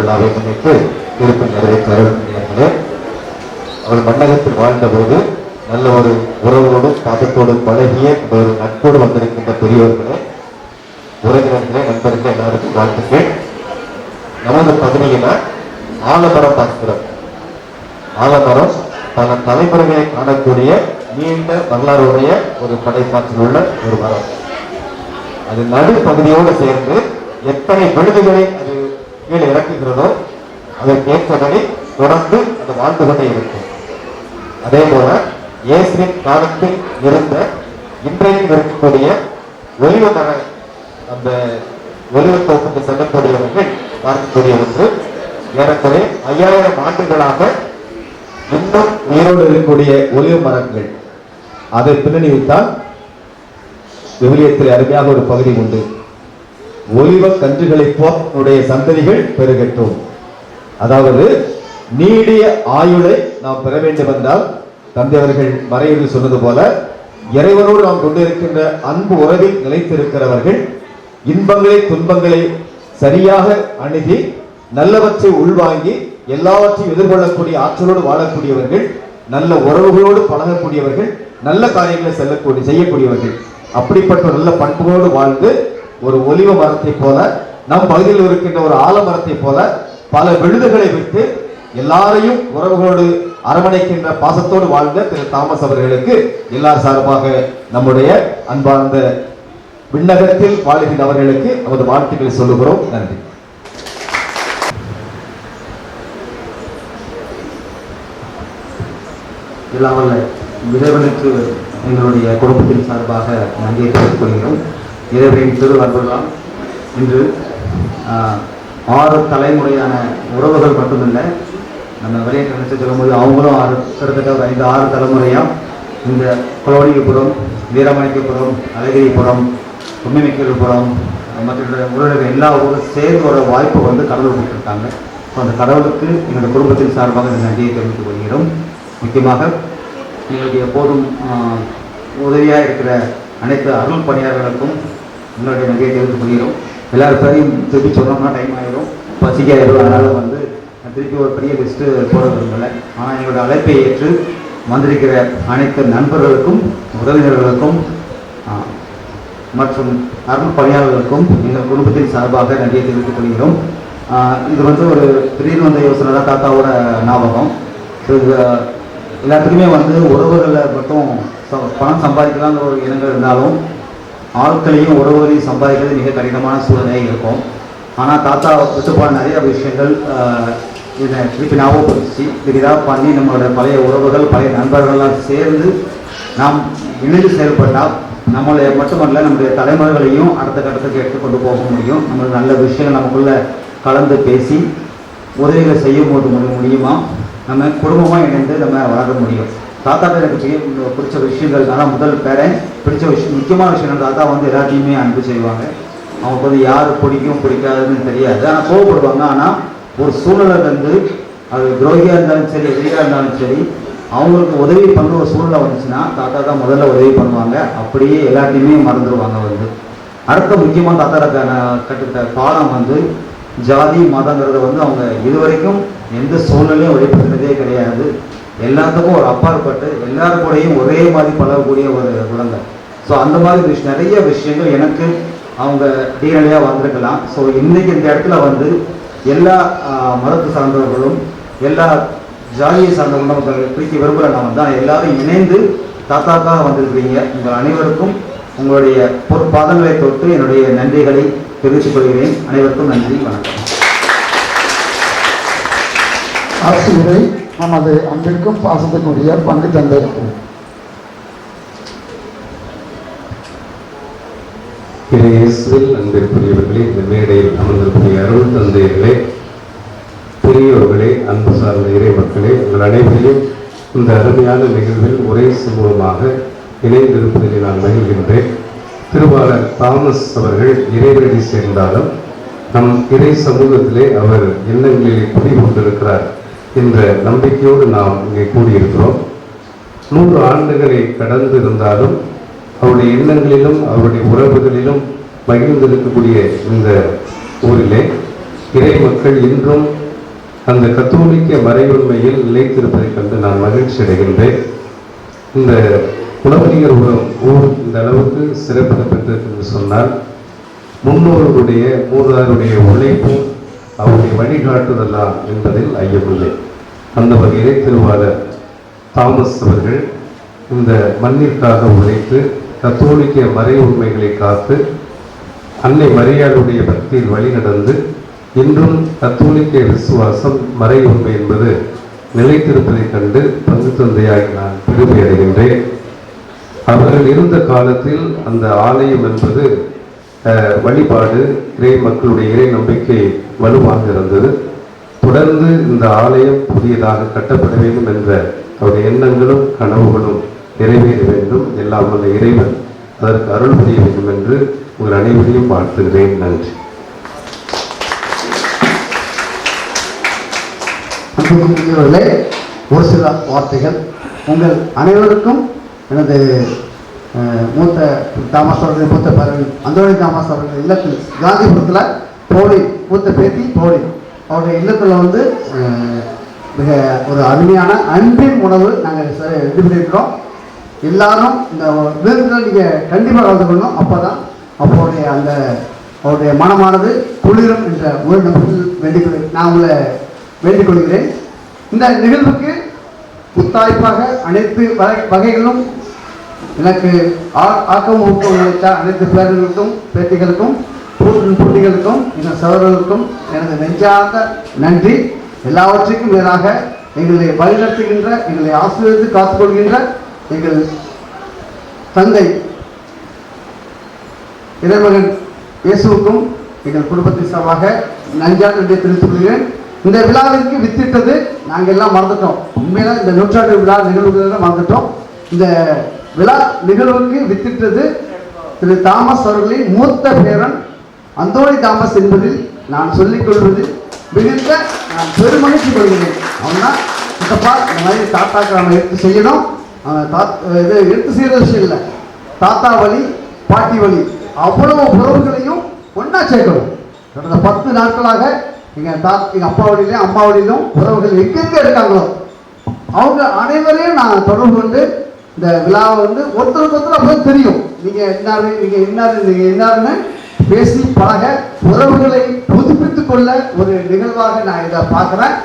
Speaker 6: விழாவை முன்னிட்டு இருக்கும் நிறைய அவர் மண்டகத்தில் வாழ்ந்தபோது நல்ல ஒரு உறவோடும் பாசத்தோடும் பழகிய ஒரு நட்போடு வந்திருக்கின்ற பெரியவர்களே, உறவினர்களே, நண்பர்களே எல்லாருக்கும் வாழ்த்துக்கள். நமது பகுதியில ஆலமரம் பார்க்கிறோம். ஆலமரம் பல தலைமுறைகளை காணக்கூடிய நீண்ட வரலாறுடைய ஒரு படைப்பாற்றல் உள்ள ஒரு மரம். அது நடு பகுதியோடு சேர்ந்து எத்தனை விழுதுகளை அது கீழே இறக்குகிறதோ அதற்கேற்றபடி தொடர்ந்து அது வாழ்ந்து கொண்டே இருக்கும். அதே போல இயேசுவின் காலத்தில் இருந்த இன்றைக்கு இருக்கக்கூடிய ஒலிவ மர அந்த ஒலிவத்தோப்புக்கு செல்லக்கூடியவர்கள் பார்க்கக்கூடிய ஒன்று ஏறக்குறைய 5000 ஆண்டுகளாக இன்னும் உயிரோடு இருக்கக்கூடிய ஒலிவ மரங்கள். அதை பின்னணி வைத்தால் விவிலியத்தில் அருமையாக ஒரு பகுதி உண்டு. ஒலிவ கன்றுகளை போடைய சந்ததிகள் பெருகட்டும். அதாவது நீடிய ஆயுளை நாம் பெற வேண்டும் என்றால் தந்தை அவர்கள் மறையில் சொன்னது போல இறைவனோடு நாம் கொண்டிருக்கின்ற அன்பு உறவில் நிலைத்திருக்கிறவர்கள் இன்பங்களை துன்பங்களை சரியாக அணுகி நல்லவற்றை உள்வாங்கி எல்லாவற்றையும் எதிர்கொள்ளக்கூடிய ஆற்றலோடு வாழக்கூடியவர்கள், நல்ல உறவுகளோடு பழகக்கூடியவர்கள், நல்ல காரியங்களை செய்யக்கூடியவர்கள். அப்படிப்பட்ட நல்ல பண்புகளோடு வாழ்ந்து ஒரு ஒலிவ மரத்தை போல நம் பகுதியில் இருக்கின்ற ஒரு ஆலமரத்தை போல பல விழுதுகளை விட்டு எல்லாரையும் உறவுகளோடு அரவணைக்கின்ற பாசத்தோடு வாழ்ந்த திரு தாமஸ் அவர்களுக்கு எல்லார் சார்பாக நம்முடைய அன்பார்ந்த விண்ணகத்தில் வாழ்கின்ற அவர்களுக்கு நமது வாழ்த்துக்களை சொல்லுகிறோம். நன்றி.
Speaker 18: இல்லாமல் இறைவனுக்கு எங்களுடைய குடும்பத்தின் சார்பாக நன்றியை தெரிவித்துக் கொள்கிறோம். இறைவனின் திருவருளா இன்று 6 தலைமுறையான உறவுகள் மட்டுமில்லை, நம்ம விளையாட்டு நினைச்சு சொல்லும்போது அவங்களும் கிட்டத்தட்ட ஒரு 5-6 தலைமுறையாக இந்த குளவடிகப்புறம், வீரமணிக்கப்புறம், அழகிரிபுரம், உண்மைமிக்கல்புரம் மற்ற ஊழல் எல்லா ஊரும் சேர்ந்து ஒரு வாய்ப்பை கடவுள் கொடுத்துருக்காங்க. ஸோ அந்த கடவுளுக்கு எங்களுடைய குடும்பத்தின் சார்பாக இந்த நன்றியை தெரிவித்துக் கொள்கிறோம். முக்கியமாக எங்களுக்கு எப்போதும் உதவியாக இருக்கிற அனைத்து அருள் பணியாளர்களுக்கும் எங்களுடைய நன்றியை தெரிவித்துக் கொள்கிறோம். எல்லாரும் பேரையும் திருப்பி சொன்னோம்னா டைம் ஆகிடும், பசிக்காயிடும். அதனால் திருப்பி ஒரு பெரிய லிஸ்ட்டு போட விரும்பலை. ஆனால் எங்களுடைய அழைப்பை ஏற்று வந்திருக்கிற அனைத்து நண்பர்களுக்கும், உறவினர்களுக்கும் மற்றும் அருள் பணியாளர்களுக்கும் எங்கள் குடும்பத்தின் சார்பாக நன்றியை தெரிவித்துக் கொள்கிறோம். இது ஒரு திடீர்னு வந்த யோசனை தான், தாத்தாவோட ஞாபகம். ஸோ இது எல்லாத்துக்குமே உறவுகளை மட்டும் பணம் சம்பாதிக்கலாங்கிற ஒரு எண்ணங்கள் இருந்தாலும் ஆட்களையும் உறவுகளையும் சம்பாதிக்கிறது மிக கடினமான சூழ்நிலை இருக்கும். ஆனால் தாத்தா விட்டு போன நிறைய விஷயங்கள் இதை திருப்பி ஞாபகப்படுத்தி இதாக பண்ணி நம்மளோட பழைய உறவுகள், பழைய நண்பர்கள்லாம் சேர்ந்து நாம் இணைந்து செயல்பட்டால் நம்மளை மட்டுமல்ல நம்முடைய தலைமுறைகளையும் அடுத்த கட்டத்துக்கு எடுத்துக்கொண்டு போக முடியும். நம்மளுக்கு நல்ல விஷயங்கள் நமக்குள்ள கலந்து பேசி உதவிகளை செய்யும் போது முடியுமா, நம்ம குடும்பமாக இணைந்து நம்ம வளர முடியும். தாத்தாட்ட எனக்கு பிடிச்ச விஷயங்கள், ஆனால் முதல் பேரன் பிடிச்ச விஷயம், முக்கியமான விஷயம் தாத்தா எல்லாத்தையுமே அன்பு செய்வாங்க. அவங்க யார் பிடிக்கும் பிடிக்காதுன்னு தெரியாது, ஆனால் கோவப்படுவாங்க. ஆனால் ஒரு சூழ்நிலை அது துரோகியாக இருந்தாலும் சரி, எதிரியாக இருந்தாலும் சரி, அவங்களுக்கு உதவி பண்ணுற ஒரு சூழ்நிலை வந்துச்சுன்னா தாத்தா தான் முதல்ல உதவி பண்ணுவாங்க. அப்படியே எல்லாத்தையுமே மறந்துடுவாங்க. அடுத்த முக்கியமாக தாத்தா கற்றுக்கிட்ட பாடம் ஜாதி மதங்கிறத அவங்க இதுவரைக்கும் எந்த சூழ்நிலையும் வெளிப்படுத்தினதே கிடையாது. எல்லாத்துக்கும் ஒரு அப்பாற்பட்டு எல்லாரும் கூடயும் ஒரே மாதிரி பழகக்கூடிய ஒரு குழந்தை. ஸோ அந்த மாதிரி நிறைய விஷயங்கள் எனக்கு அவங்க டீனலியாக வந்திருக்கலாம். ஸோ இன்றைக்கி இந்த இடத்துல எல்லா மதத்தை சார்ந்தவர்களும் எல்லா ஜாதியை சார்ந்தவர்களும் நமக்கு பிடிக்க விரும்புகிற நாம் தான் எல்லாரும் இணைந்து தாத்தாக்காக வந்திருக்கிறீங்க. உங்கள் அனைவருக்கும் உங்களுடைய பொற்பாதங்களை தொட்டு என்னுடைய நன்றிகளை தெரிவித்துக் கொள்கிறேன். அனைவருக்கும் நன்றி, வணக்கம்.
Speaker 14: ஆசிரியரை நமது அன்பிற்கும் பாசத்திற்குரிய பங்கு தந்தை
Speaker 19: இயேசுவில் அன்பிற்குரியவர்களே, இந்த மேடையில் அமர்ந்திருக்கூடிய அருள் தந்தையர்களே, பெரியோர்களே, அன்பு சார்ந்த இறை மக்களே, உங்கள் அனைவரையும் இந்த அருமையான நிகழ்வில் ஒரே சமூகமாக இணைந்திருப்பதில் நான் மகிழ்கின்றேன். திருவாளர் தாமஸ் அவர்கள் இறைவனடி சேர்ந்தாலும் நம் இறை சமூகத்திலே அவர் எண்ணங்களிலே குடிகொண்டிருக்கிறார் என்ற நம்பிக்கையோடு நாம் இங்கே கூடியிருக்கிறோம். 100 ஆண்டுகளை கடந்து இருந்தாலும் அவருடைய எண்ணங்களிலும் அவருடைய உறவுகளிலும் மகிழ்ந்திருக்கக்கூடிய இந்த ஊரிலே இறை மக்கள் இன்றும் அந்த கத்தோலிக்க மறையுண்மையில் நிலைத்திருப்பதைக் கண்டு நான் மகிழ்ச்சி அடைகின்றேன். இந்த குலவணிகர் ஊர் இந்த அளவுக்கு சிறப்பு பெற்றது என்று சொன்னால் முன்னோருடைய மூதாருடைய உழைப்பும் அவருடைய வழிகாட்டுதலா என்பதில் ஐயமில்லை. அந்த வகையிலே திருவாளர் தாமஸ் அவர்கள் இந்த மண்ணிற்காக உழைத்து கத்தோலிக்க மறை உண்மைகளை காத்து அன்னை மரியாளுடைய பக்தியில் வழிநடந்து இன்றும் கத்தோலிக்க விசுவாசம் மறை உண்மை என்பது நிலைத்திருப்பதைக் கண்டு பங்கு தந்தையாகி நான் பெருமை அடைகின்றேன். அவர்கள் இருந்த காலத்தில் அந்த ஆலயம் என்பது வழிபாடு இறை மக்களுடைய இறை நம்பிக்கை வலுவாக இருந்தது. தொடர்ந்து இந்த ஆலயம் புதியதாக கட்டப்பட வேண்டும் என்ற அவருடைய எண்ணங்களும் கனவுகளும் நிறைவேற வேண்டும். எல்லாம் வல்ல இறைவன் அதற்கு அருள் புரிய வேண்டும் என்று உங்கள் அனைவரையும் வாழ்த்துகிறேன். நன்றி.
Speaker 14: அன்புக்குரியவர்களே, ஒரு சில வார்த்தைகள் உங்கள் அனைவருக்கும் எனது மூத்த தாமஸ் அவர்கள் மூத்த பேரன் அந்தோணி தாமஸ் அவர்கள் இல்லத்தில் காந்திபுரத்தில் போலி மூத்த பேத்தி போலி அவருடைய இல்லத்தில் வந்து மிக ஒரு அருமையான அன்பின் உணவு நாங்கள் ரெடி பண்ணியிருக்கிறோம். எல்லாரும் இந்த விருந்தில் நீங்கள் கண்டிப்பாக கலந்து கொள்ளணும். அப்போ தான் அப்போடைய அந்த அவருடைய மனமானது குளிரும் என்ற ஒரு நம்பிக்கையில் நான் உங்களை வேண்டிக் கொள்கிறேன். இந்த நிகழ்வுக்கு முத்தாய்ப்பாக அனைத்து வகைகளும் எனக்கு ஆக்கம் ஊக்கம் அளித்த அனைத்து பேர்களுக்கும் பேத்திகளுக்கும் போட்டிகளுக்கும் எங்கள் சகோதரர்களுக்கும் எனது நெஞ்சார்ந்த நன்றி. எல்லாவற்றுக்கும் மேலாக எங்களை வழிநடத்துகின்ற எங்களை ஆசீர்வதித்து காத்துக்கொள்கின்ற எங்கள் தந்தை இறைமகன் இயேசுவுக்கும் எங்கள் குடும்பத்தின் சார்பாக நன்றியாக நன்றியை தெரிவித்துக் கொள்கிறேன். இந்த விழாவிற்கு வித்திட்டது நாங்கள் எல்லாம் மறந்துட்டோம். உண்மையில இந்த நூற்றாண்டு விழா நிகழ்வுகள் மறந்துட்டோம். இந்த விழா நிகழ்வுக்கு வித்திட்டது திரு தாமஸ் அவர்களின் மூத்த பேரன் அந்தோணி தாமஸ் என்பதில் நான் சொல்லிக் கொள்வதில் மிகுந்த நான் பெருமகிழ்ச்சி கொள்கிறேன். அவனா சித்தப்பா இந்த மாதிரி தாத்தாக்கு நம்ம எடுத்து செய்யணும். இது எடுத்து செய்கிற விஷயம் இல்லை, தாத்தா வழி பாட்டி வழி அவ்வளவு உறவுகளையும் ஒன்றா சேர்க்கணும். கடந்த 10 நாட்களாக எங்கள் அப்பா வழியிலும் அம்மா வழியிலும் உறவுகள் எங்கெங்கே இருக்காங்களோ அவங்க அனைவரையும் நான் தொடர்பு கொண்டு இந்த விழாவை வந்து ஒருத்தருக்கு ஒருத்தர் அப்போ தெரியும். நீங்கள் என்னாருன்னு பேசி பழக உறவுகளை புதுப்பித்துக் கொள்ள ஒரு நிகழ்வாக நான் இதை பார்க்குறேன்.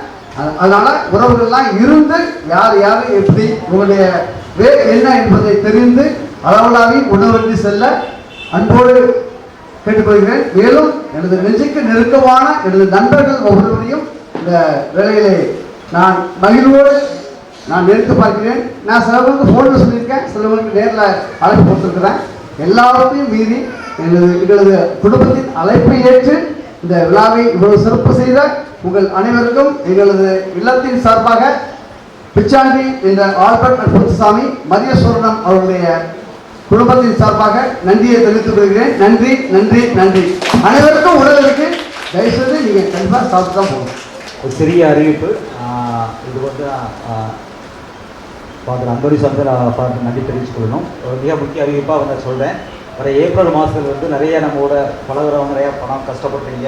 Speaker 14: அதனால உறவுகள்லாம் இருந்து யார் யார் எப்படி உங்களுடைய என்ன என்பதை தெரிந்து அளவலாவி உணவருந்தி செல்ல அன்போடு கேட்டுக்கொள்கிறேன். மேலும் எனது நெஞ்சுக்கு நெருக்கமான எனது நண்பர்கள் ஒவ்வொருவரையும் இந்த வேலையிலே நான் மகிழ்வோடு நான் எடுத்து பார்க்கிறேன். நான் சிலவங்களுக்கு ஃபோனில் சொல்லியிருக்கேன், சிலவங்களுக்கு நேரில் அழைப்பு கொடுத்துருக்கிறேன். எல்லாவற்றையும் மீறி எங்களது குடும்பத்தின் அழைப்பை ஏற்று இந்த விழாவை இவ்வளவு சிறப்பு செய்த உங்கள் அனைவருக்கும் எங்களது இல்லத்தின் சார்பாக பிச்சாண்டி என்ற ஆல்பர்ட் பொருத்துசாமி மரியசூரணம் அவருடைய குடும்பத்தின் சார்பாக நன்றியை தெரிவித்துக் கொள்கிறேன். நன்றி நன்றி நன்றி. அனைவருக்கும் உடலுக்கு தயவுசெய்து நீங்கள் கண்டிப்பாக சாப்பிட்டு தான் போகணும்.
Speaker 20: ஒரு சிறிய அறிவிப்பு. இது வந்து ஃபாதர் அந்தோணி சார் நன்றி தெரிவித்துக் கொள்ளணும். ஒரு மிக முக்கிய அறிவிப்பாக வந்து சொல்கிறேன். வர ஏப்ரல் மாதத்தில் வந்து நிறைய நம்மளோட பழகிறவங்க நிறையா பணம் கஷ்டப்படுறீங்க,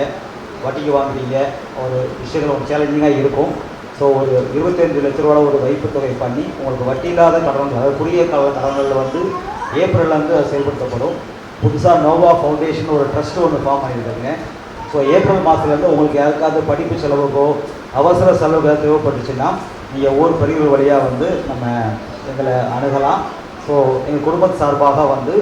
Speaker 20: வட்டிக்கு வாங்குறீங்க, ஒரு விஷயங்கள் ஒரு சேலஞ்சிங்காக இருக்கும். ஸோ ஒரு 25 லட்ச ரூபா ஒரு வைப்பு தொகை பண்ணி உங்களுக்கு வட்டி இல்லாத கடன்கள், அதாவது குறுகிய கால கடன்களில் வந்து ஏப்ரல்லேருந்து செயல்படுத்தப்படும். புதுசாக நோவா ஃபவுண்டேஷன் ஒரு ட்ரஸ்ட்டு ஒன்று ஃபார்ம் பண்ணியிருக்காங்க. ஸோ ஏப்ரல் மாதத்துலேருந்து உங்களுக்கு யாருக்காவது படிப்பு செலவுக்கோ அவசர செலவுக்கோ தேவைப்பட்டுச்சுன்னா நீங்கள் ஒவ்வொரு பிரிவு வழியாக வந்து நம்ம எங்களை அணுகலாம். ஸோ எங்கள் குடும்பத்து சார்பாக வந்து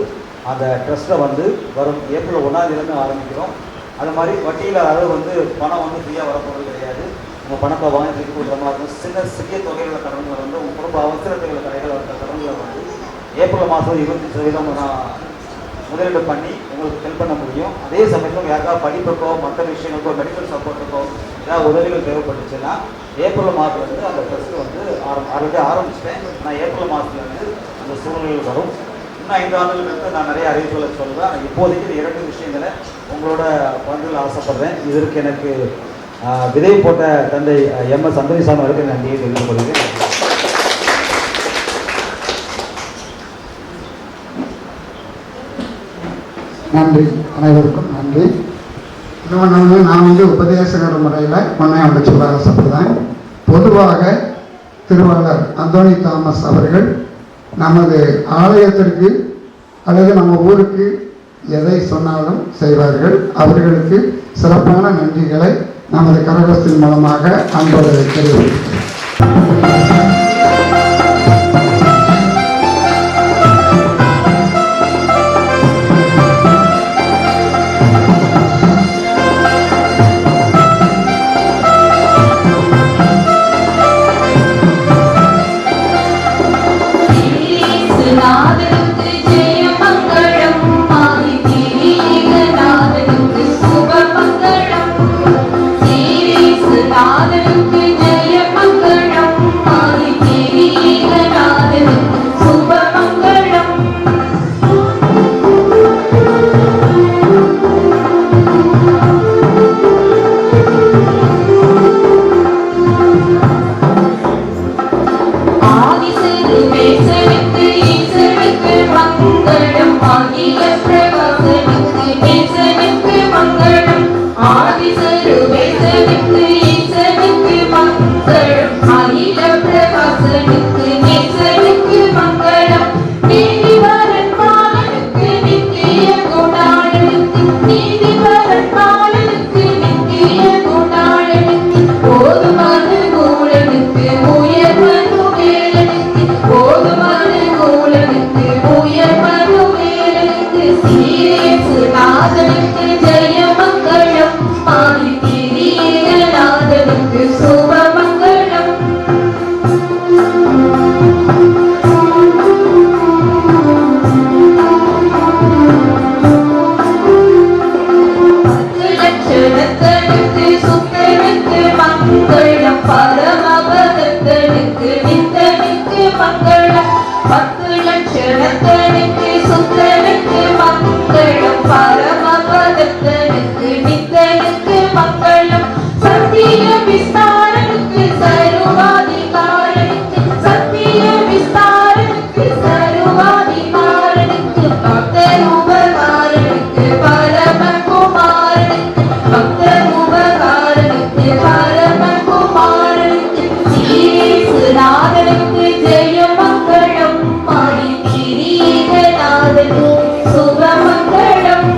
Speaker 20: அந்த ட்ரஸ்ட்டை வந்து வரும் ஏப்ரல் 1ஆம் தேதியிலேருந்து ஆரம்பிக்கிறோம். அது மாதிரி வட்டியில் அதாவது வந்து பணம் வந்து ஃப்ரீயாக வரப்போகிறது கிடையாது. உங்கள் பணத்தை வாங்கி கொடுக்குற மாதிரி இருக்கும். சிறிய தொகையில் கடன்களை வந்து உங்கள் குடும்ப அவசரத்துகளை கடைகள் வர கடன்களை வந்து ஏப்ரல் மாதம் 20% முதலீடு பண்ணி உங்களுக்கு ஹெல்ப் பண்ண முடியும். அதே சமயத்தில் யாருக்காவது படிப்புக்கோ மற்ற விஷயங்களுக்கோ மெடிக்கல் சப்போர்ட்டுக்கோ ஏதாவது உதவிகள் தேவைப்பட்டுச்சுன்னா ஏப்ரல் மாதத்துலேருந்து அந்த ட்ரஸ்ட்டு வந்து ஆல்ரெடி ஆரம்பிச்சிட்டேன். நான் ஏப்ரல் மாதத்துலேருந்து அந்த சூழ்நிலைகள் வரும். இன்னும் 5 ஆண்டுகளுக்கு நான் நிறைய அறிவிப்புகளை சொல்லுவேன். ஆனால் இப்போதைக்கு இந்த 2 விஷயங்களை உங்களோட பகிர்ந்து ஆசைப்படுறேன். இதற்கு எனக்கு விதை போட்ட தந்தை MS அந்தோணிசாமி அவருக்கு நன்றியை தெரிவித்துக் கொள்கிறேன்.
Speaker 14: நன்றி, அனைவருக்கும் நன்றி.
Speaker 17: நான் உபதேசகர் முறையில் ஒன்றை சொல்ல ஆசைப்படுறேன். பொதுவாக திருவாளர் அந்தோனி தாமஸ் அவர்கள் நமது ஆலயத்திற்கு அல்லது நம்ம ஊருக்கு எதை சொன்னாலும் செய்வார்கள். அவர்களுக்கு சிறப்பான நன்றிகளை நமது கரகோஷத்தின் மூலமாக அன்போடு தெரிவிக்கிறேன்.
Speaker 2: சுபமங்களம்